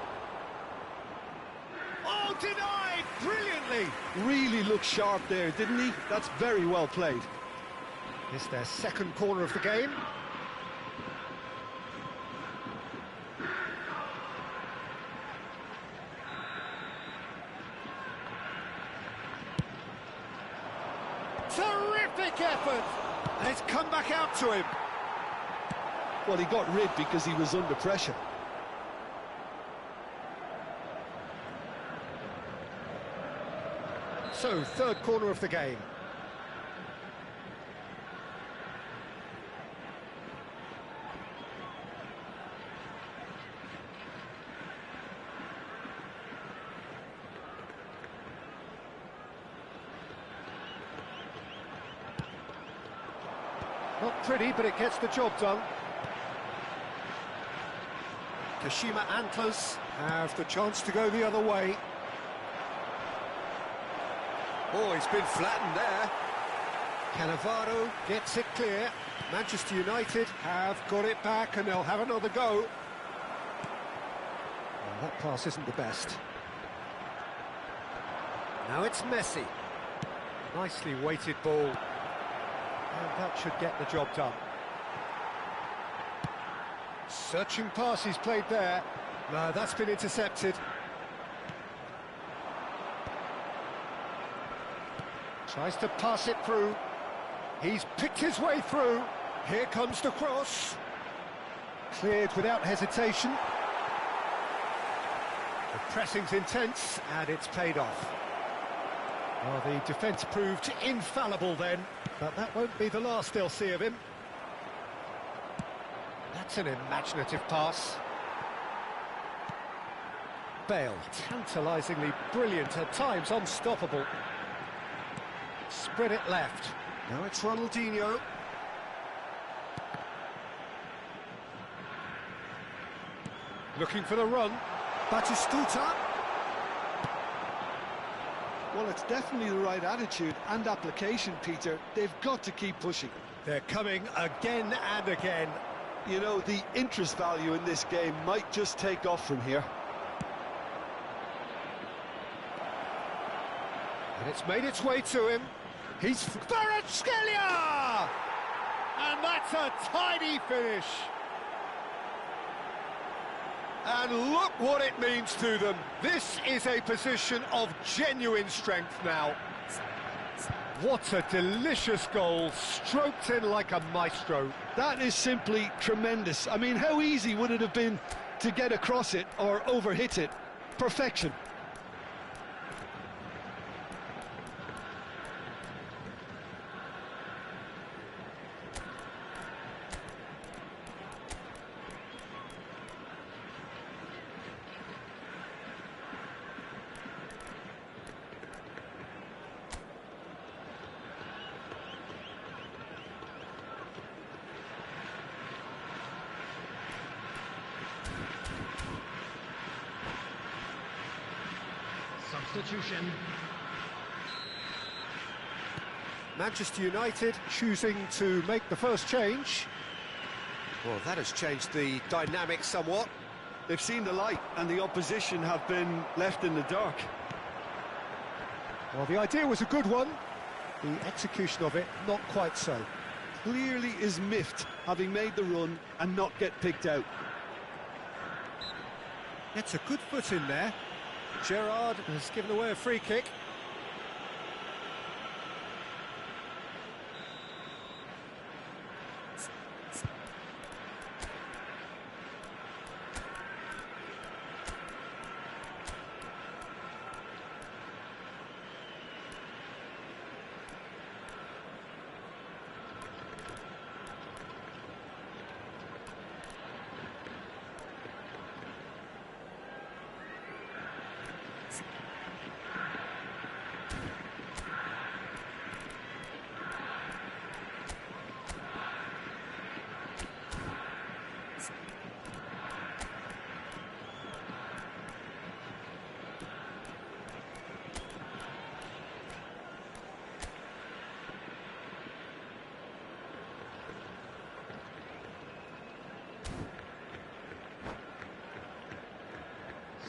Oh, denied brilliantly! Really looked sharp there, didn't he? That's very well played. It's their second corner of the game. Terrific effort! And it's come back out to him. Well, he got rid because he was under pressure. So, third corner of the game. Not pretty, but it gets the job done. Kashima Antlers have the chance to go the other way. Oh, he's been flattened there. Cannavaro gets it clear. Manchester United have got it back and they'll have another go. Well, that pass isn't the best. Now it's Messi. Nicely weighted ball. And that should get the job done. Searching pass he's played there. No, that's been intercepted. Tries to pass it through. He's picked his way through. Here comes the cross. Cleared without hesitation. The pressing's intense, and it's paid off. Well, the defence proved infallible then, but that won't be the last they'll see of him. That's an imaginative pass. Bale, tantalisingly brilliant, at times unstoppable. Spread it left. Now it's Ronaldinho. Looking for the run. Batistuta. Well, it's definitely the right attitude and application, Peter. They've got to keep pushing. They're coming again and again. You know, the interest value in this game might just take off from here. And it's made its way to him. He's Kvaratskhelia! And that's a tidy finish. And look what it means to them. This is a position of genuine strength now. What a delicious goal, stroked in like a maestro. That is simply tremendous. I mean, how easy would it have been to get across it or overhit it? Perfection. Substitution. Manchester United choosing to make the first change. Well, that has changed the dynamic somewhat. They've seen the light and the opposition have been left in the dark. Well, the idea was a good one. The execution of it, not quite so. Clearly is miffed, having made the run and not get picked out. Gets a good foot in there. Gerrard has given away a free kick.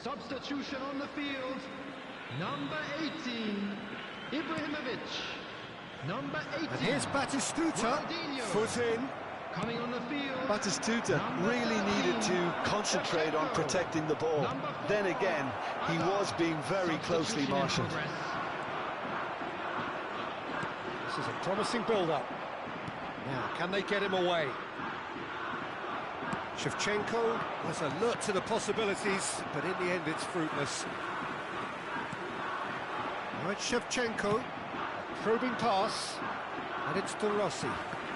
Substitution on the field. Number 18, Ibrahimovic. Number 18. And here's Batistuta. Ronaldinho. Foot in. Coming on the field. Batistuta really needed to concentrate on protecting the ball. Then again, he was being very closely marshalled. This is a promising build-up. Now, can they get him away? Shevchenko was alert to the possibilities, but in the end it's fruitless. Now it's Shevchenko, probing pass, and it's De Rossi.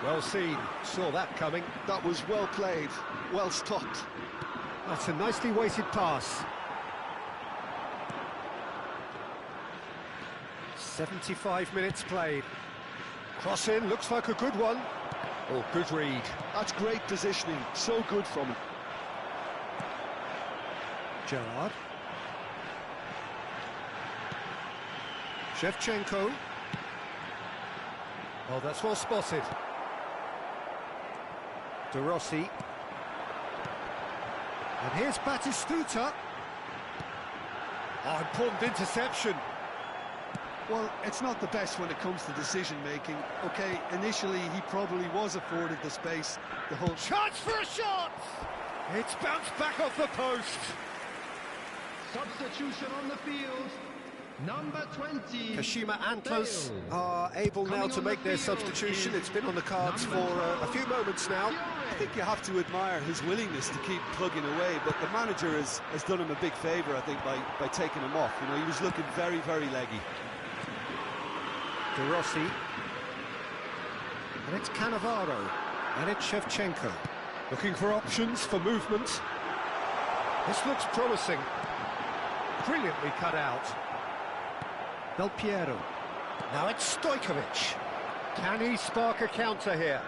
Well seen, saw that coming. That was well played, well stopped. That's a nicely weighted pass. 75 minutes played. Cross in, looks like a good one. Oh, good read. That's great positioning, so good from him. Gerrard. Shevchenko. Oh, that's well spotted. De Rossi. And here's Batistuta. Oh, important interception. Well, it's not the best when it comes to decision-making. OK, initially he probably was afforded the space, the whole... Chance for a shot! It's bounced back off the post. Substitution on the field. Number 20. Kashima Antlos are able now to make their substitution. It's been on the cards for a few moments now. I think you have to admire his willingness to keep plugging away, but the manager has done him a big favour, I think, by taking him off. You know, he was looking very, very leggy. De Rossi. And it's Cannavaro. And it's Shevchenko. Looking for options for movement. This looks promising. Brilliantly cut out. Del Piero. Now it's Stojkovic. Can he spark a counter here?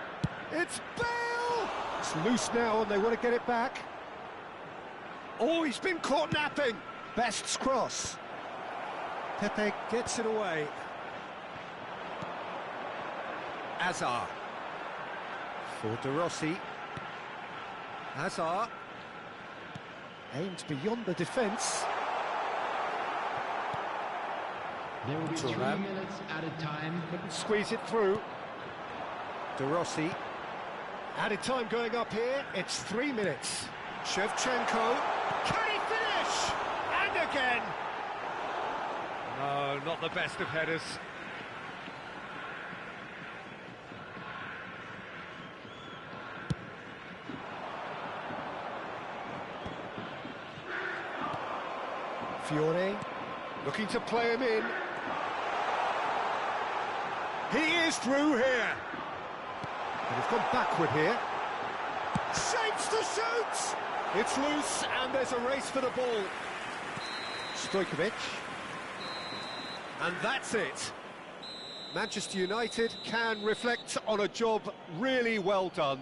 It's Bale! It's loose now and they want to get it back. Oh, he's been caught napping. Best's cross. Pepe gets it away. Azar. For De Rossi. Azar. Aimed beyond the defence. There will be 3 minutes added time. Couldn't squeeze it through. De Rossi. Added time going up here. It's 3 minutes. Shevchenko. Can he finish? And again. No, not the best of headers. Fiore. Looking to play him in. He is through here. And he's gone backward here. Shapes to shoot! It's loose and there's a race for the ball. Stojkovic. And that's it. Manchester United can reflect on a job really well done.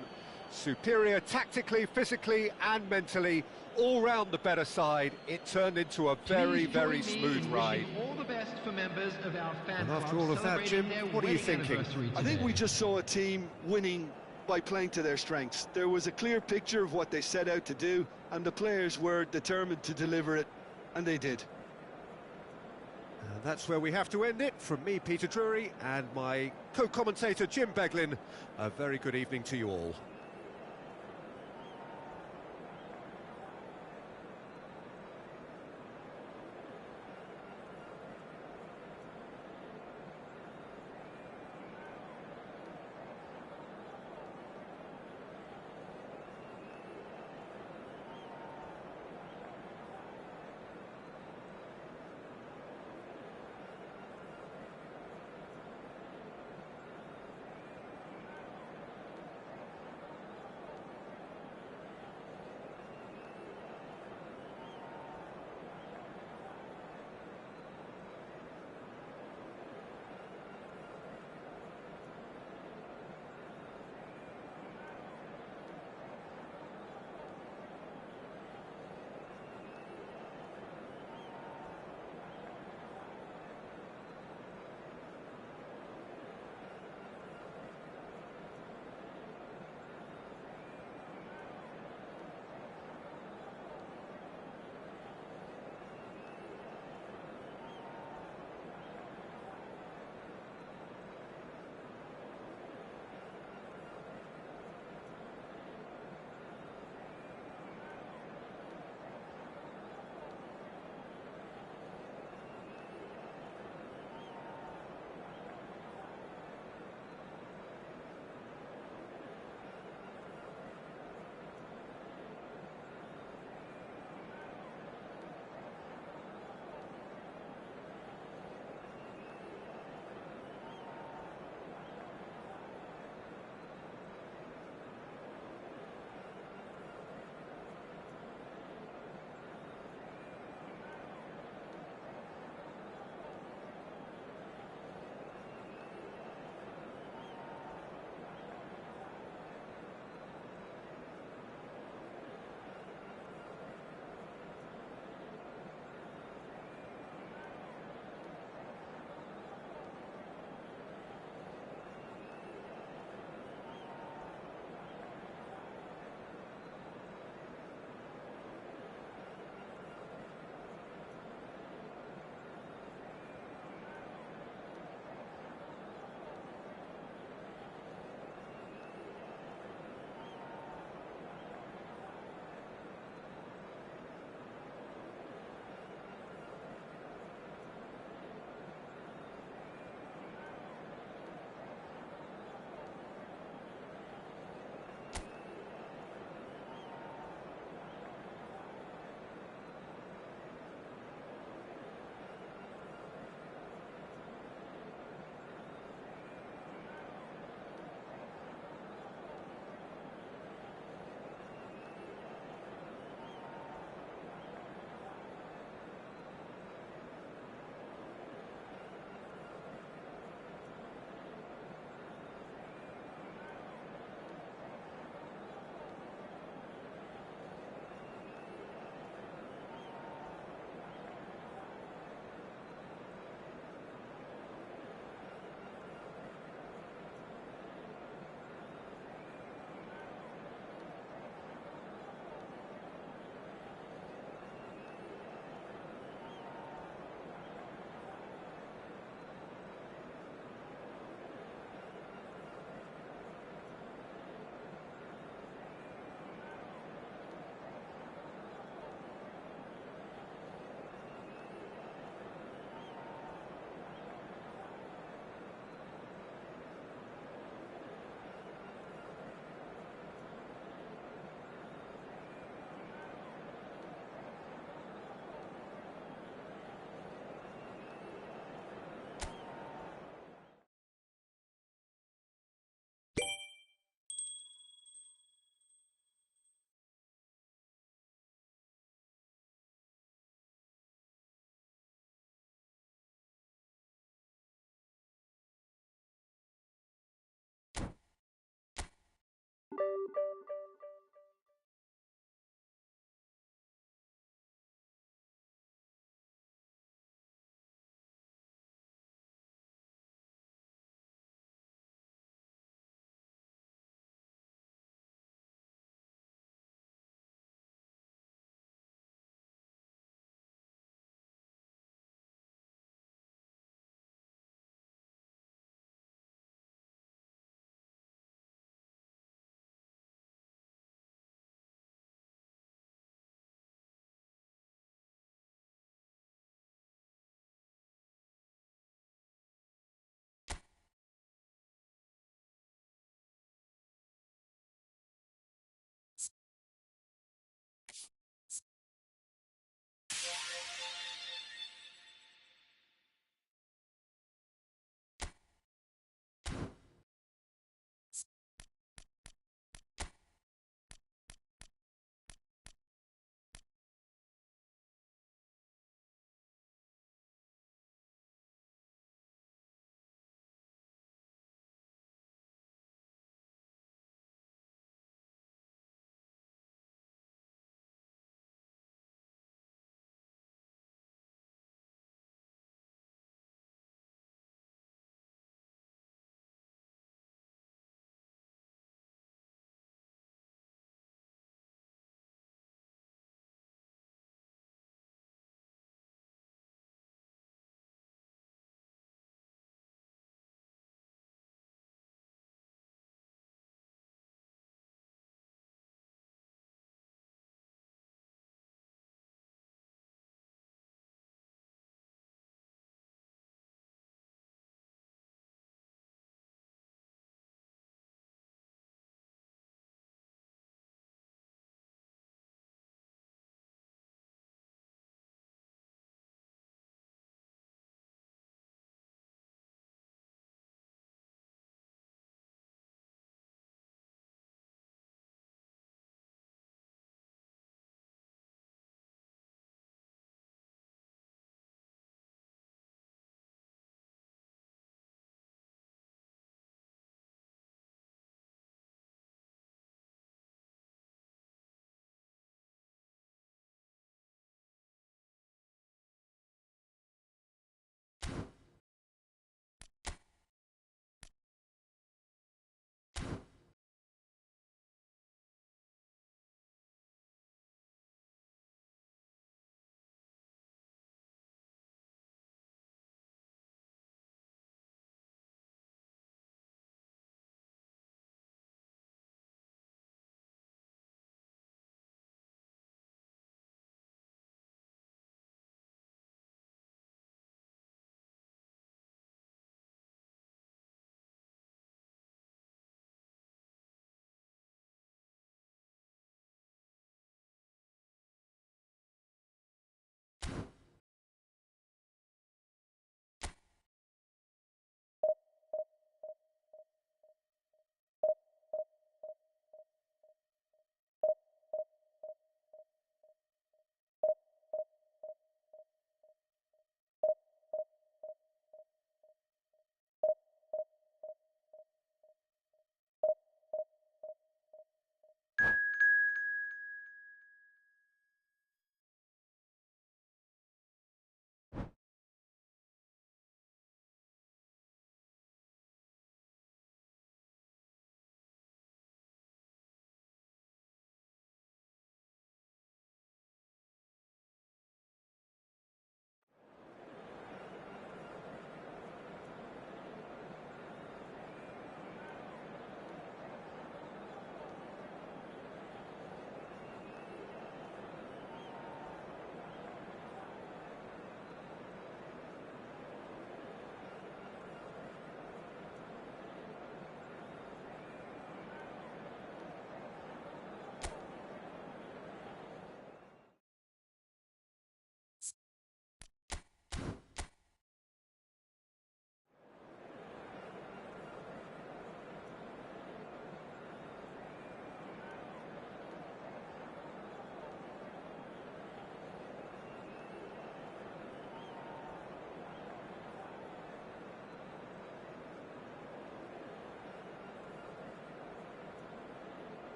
Superior tactically, physically and mentally. All round the better side, it turned into a very, very smooth ride. All the best for members of our fan And after club all of that, Jim, what are you thinking? I think we just saw a team winning by playing to their strengths. There was a clear picture of what they set out to do, and the players were determined to deliver it, and they did. And that's where we have to end it. From me, Peter Drury, and my co-commentator, Jim Beglin, a very good evening to you all.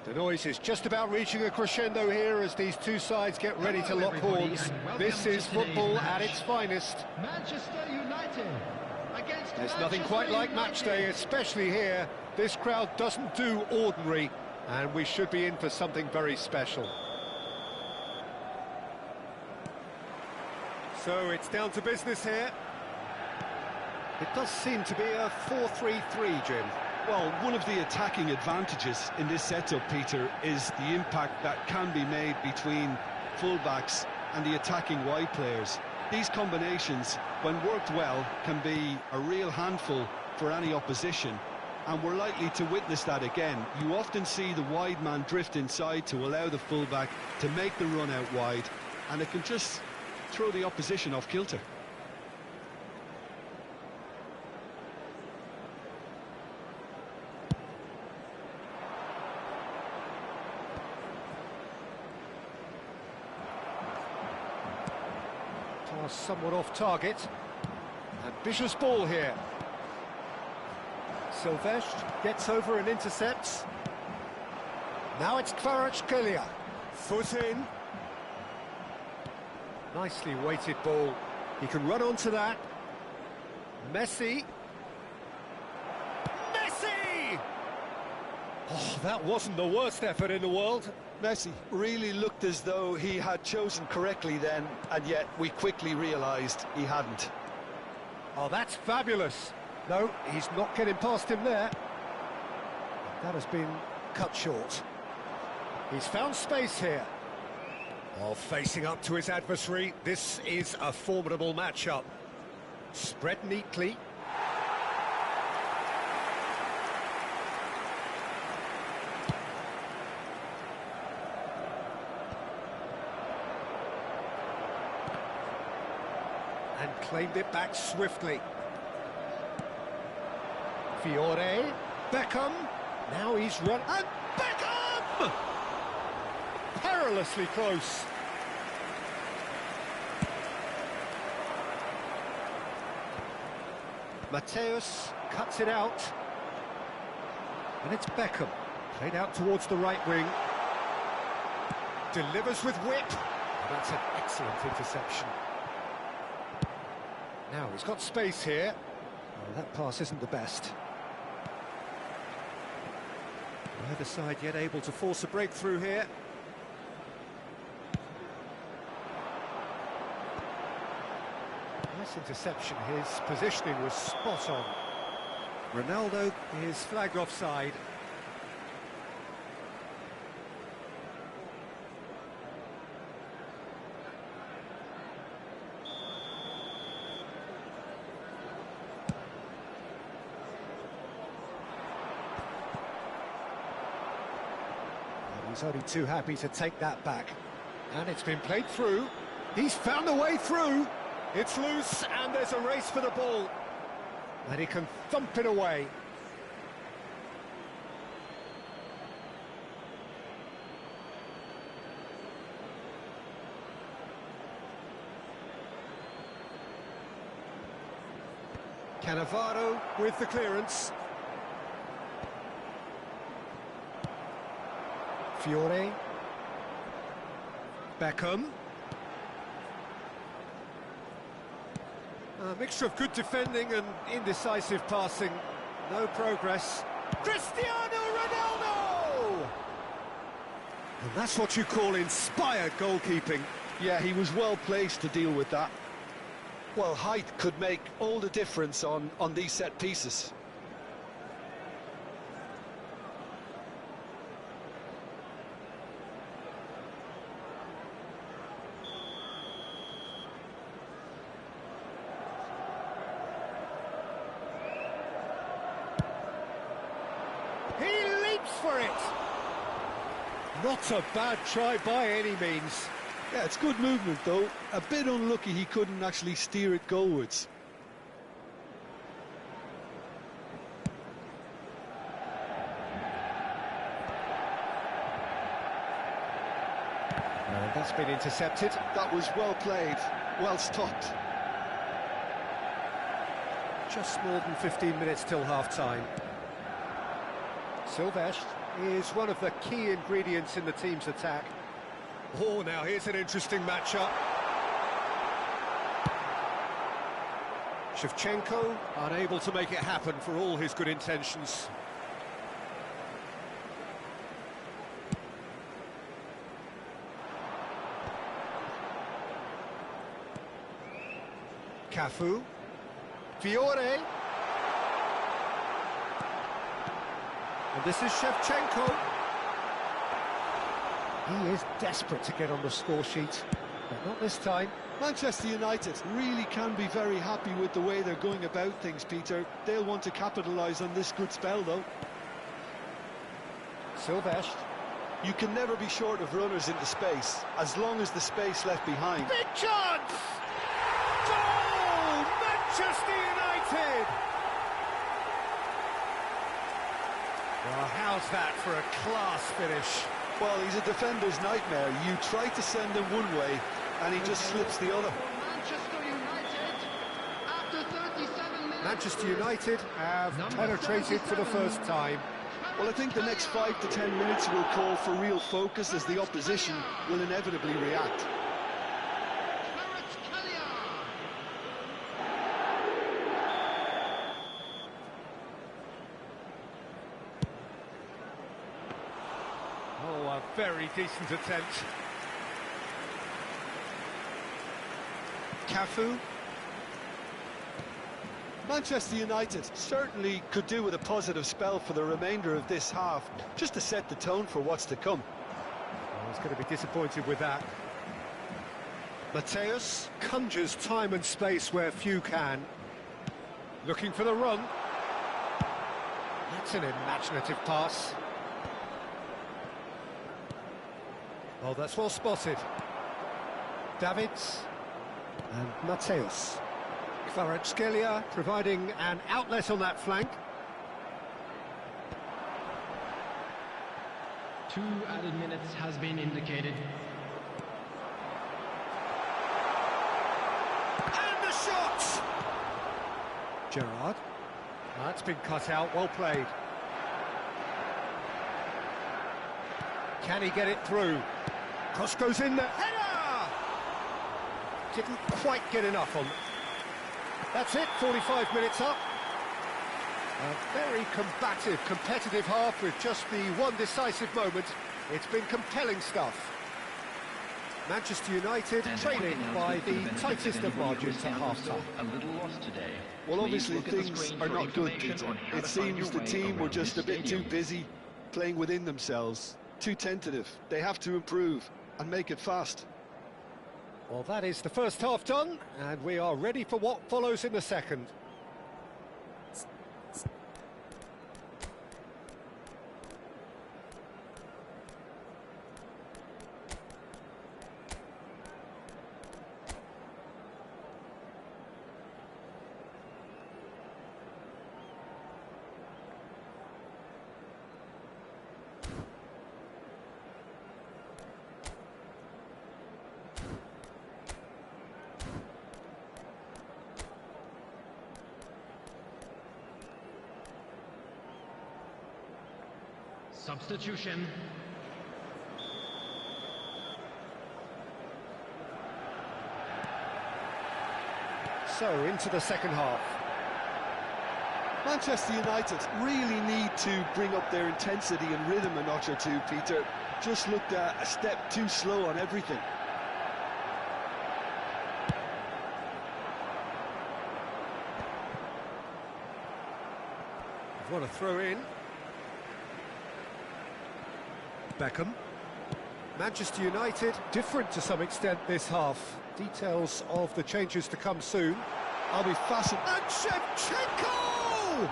The noise is just about reaching a crescendo here as these two sides get ready to lock horns. This is football at its finest. Manchester United against There's nothing quite like match day, especially here. This crowd doesn't do ordinary, and we should be in for something very special. So it's down to business here. It does seem to be a 4-3-3, Jim. Well, one of the attacking advantages in this setup, Peter, is the impact that can be made between fullbacks and the attacking wide players. These combinations, when worked well, can be a real handful for any opposition, and we're likely to witness that again. You often see the wide man drift inside to allow the fullback to make the run out wide, and it can just throw the opposition off kilter. Somewhat off target. Ambitious ball here. Silvestre gets over and intercepts. Now it's Kvaratskhelia. Foot in. Nicely weighted ball. He can run onto that. Messi. Messi! Oh, that wasn't the worst effort in the world. Messi really looked as though he had chosen correctly then, and yet we quickly realised he hadn't. Oh, that's fabulous. No, he's not getting past him there. That has been cut short. He's found space here. Oh, facing up to his adversary, this is a formidable matchup. Spread neatly. And claimed it back swiftly. Fiore, Beckham, now he's run, and Beckham! Perilously close. Mateus cuts it out. And it's Beckham, played out towards the right wing. Delivers with whip. That's an excellent interception. Now he's got space here. Well, that pass isn't the best. Neither side yet able to force a breakthrough here. Nice interception. His positioning was spot on. Ronaldo is flagged offside. He's only too happy to take that back. And it's been played through. He's found a way through. It's loose, and there's a race for the ball. And he can thump it away. Cannavaro with the clearance. Fiore. Beckham. A mixture of good defending and indecisive passing. No progress. Cristiano Ronaldo! And that's what you call inspired goalkeeping. Yeah, he was well placed to deal with that. Well, height could make all the difference on these set pieces. For it. Not a bad try by any means. Yeah, it's good movement though. A bit unlucky he couldn't actually steer it goalwards. That's been intercepted. That was well played, well stopped. Just more than 15 minutes till half-time. Silvestre is one of the key ingredients in the team's attack. Oh, now here's an interesting matchup. Shevchenko unable to make it happen for all his good intentions. Cafu, Fiore, and this is Shevchenko. He is desperate to get on the score sheet, but not this time. Manchester United really can be very happy with the way they're going about things, Peter. They'll want to capitalise on this good spell, though. Silvestre. You can never be short of runners into space, as long as the space left behind. Big chance! Goal! Manchester United! Well, how's that for a class finish? Well, he's a defender's nightmare. You try to send him one way, and he just slips the other. Manchester United, after 37 minutes. Manchester United have penetrated for the first time. Well, I think the next 5 to 10 minutes will call for real focus, as the opposition will inevitably react. Oh, a very decent attempt. Cafu. Manchester United certainly could do with a positive spell for the remainder of this half, just to set the tone for what's to come. Oh, he's going to be disappointed with that. Mateus conjures time and space where few can. Looking for the run. That's an imaginative pass. Oh, that's well spotted. Davids and Mateus. Kvaratskhelia providing an outlet on that flank. 2 added minutes has been indicated. And the shot! Gerrard. That's been cut out, well played. Can he get it through? Cross goes in there. Header! Didn't quite get enough on. That's it, 45 minutes up. A very combative, competitive half with just the one decisive moment. It's been compelling stuff. Manchester United trailing by the tightest of margins at half-time. Well, obviously things are not good, Peter. It seems the team were just a bit too busy playing within themselves, too tentative. They have to improve and make it fast. Well, that is the first half done, and we are ready for what follows in the second. Substitution. So, into the second half. Manchester United really need to bring up their intensity and rhythm a notch or two, Peter. Just looked a step too slow on everything. What a throw in. Beckham. Manchester United different to some extent this half. Details of the changes to come soon. I'll be fascinated. And Shevchenko!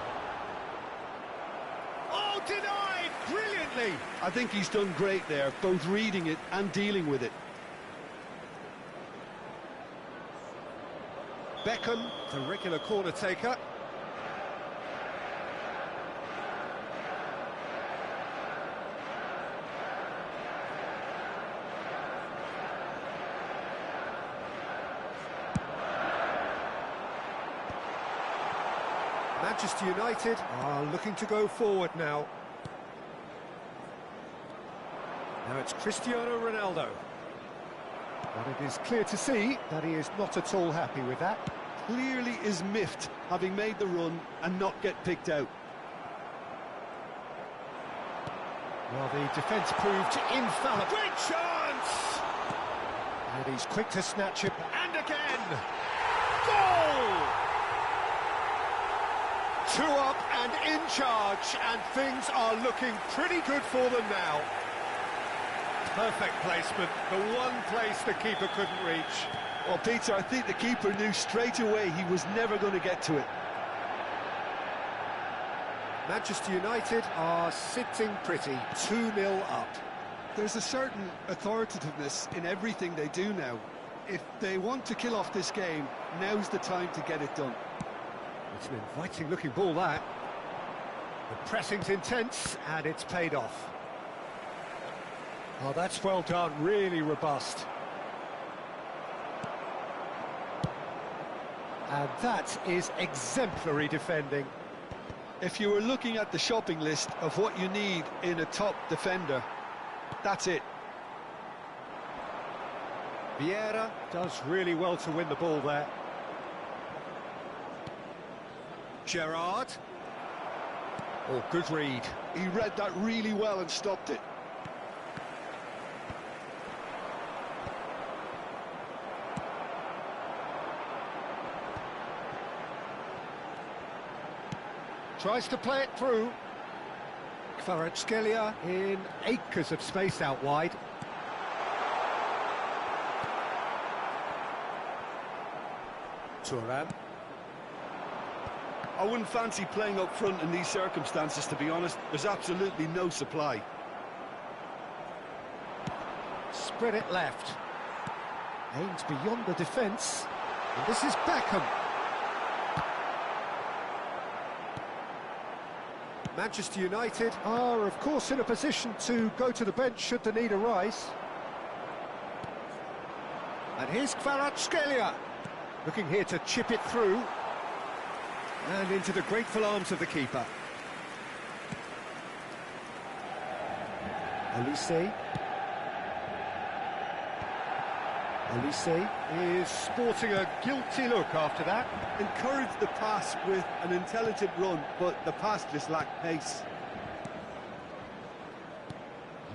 Oh, denied brilliantly. I think he's done great there, both reading it and dealing with it. Beckham, the regular corner taker. Manchester United are looking to go forward now. Now it's Cristiano Ronaldo. But it is clear to see that he is not at all happy with that. Clearly is miffed, having made the run and not get picked out. Well, the defence proved infallible. Great chance! And he's quick to snatch it. And again! Goal! 2 up and in charge, and things are looking pretty good for them now. Perfect placement, the one place the keeper couldn't reach. Well, Peter, I think the keeper knew straight away he was never going to get to it. Manchester United are sitting pretty, 2-0 up. There's a certain authoritativeness in everything they do now. If they want to kill off this game, now's the time to get it done. It's an inviting-looking ball, that. The pressing's intense, and it's paid off. Oh, that's well done, really robust. And that is exemplary defending. If you were looking at the shopping list of what you need in a top defender, that's it. Vieira does really well to win the ball there. Gerrard. Oh, good read. He read that really well and stopped it. Tries to play it through. Kvaratskhelia in acres of space out wide. Thuram. I wouldn't fancy playing up front in these circumstances, to be honest. There's absolutely no supply. Spread it left. Aims beyond the defence. And this is Beckham. Manchester United are, of course, in a position to go to the bench should the need arise. And here's Kvaratskhelia, looking here to chip it through. And into the grateful arms of the keeper. Olise. Olise is sporting a guilty look after that. Encouraged the pass with an intelligent run, but the pass just lacked pace.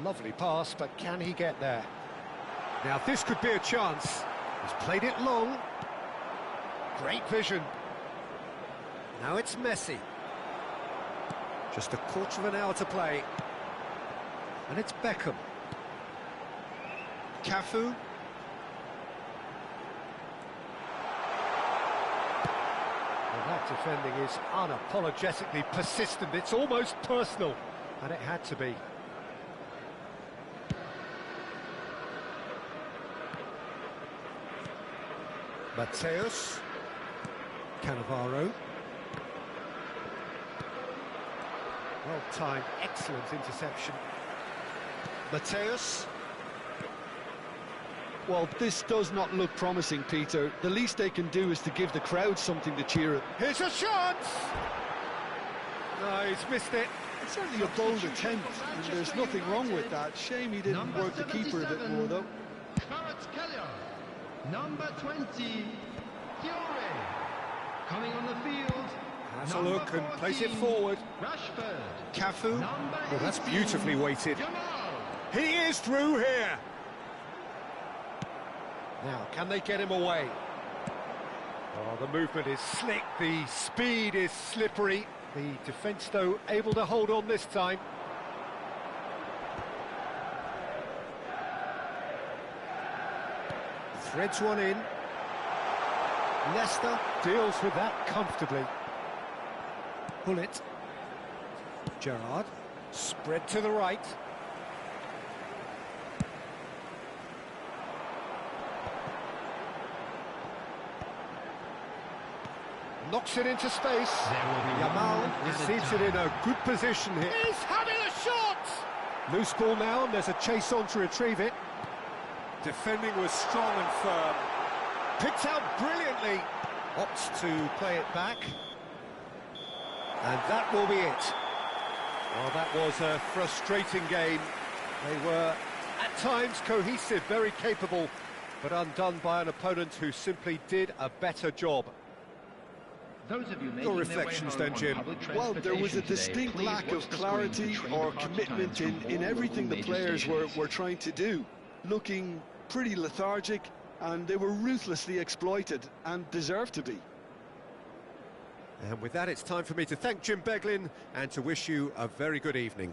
Lovely pass, but can he get there? Now this could be a chance. He's played it long. Great vision. Now it's Messi. Just a quarter of an hour to play. And it's Beckham. Cafu. Well, that defending is unapologetically persistent. It's almost personal. And it had to be. Mateus. Cannavaro. Well-timed, excellent interception. Mateus. Well, this does not look promising, Peter. The least they can do is to give the crowd something to cheer at. Here's a chance! No, he's missed it. It's certainly a bold attempt, and there's nothing wrong with that. Shame he didn't work the keeper a bit more, though. Kvaratskhelia, number 20, Fiore, coming on the field. Has a look and plays it forward. Rashford. Cafu. Well, that's 18, beautifully weighted. Jamal. He is through here. Now, can they get him away? Oh, the movement is slick, the speed is slippery. The defence, though, able to hold on this time. Threads one in. Leicester deals with that comfortably. Bullet. Gerrard. Spread to the right. Knocks it into space. Yamal is seated in a good position here. He's having a shot! Loose ball now, and there's a chase on to retrieve it. Defending was strong and firm. Picked out brilliantly. Opts to play it back. And that will be it. Well, that was a frustrating game. They were At times cohesive, very capable, but undone by an opponent who simply did a better job. Those of you making Your their way reflections home then, on Jim? public Well, there was a transportation today, distinct please lack watch of the screen clarity for train or departure commitment times from in all everything the major players were stations. trying to do. Looking pretty lethargic, and they were ruthlessly exploited and deserved to be. And with that, it's time for me to thank Jim Beglin and to wish you a very good evening.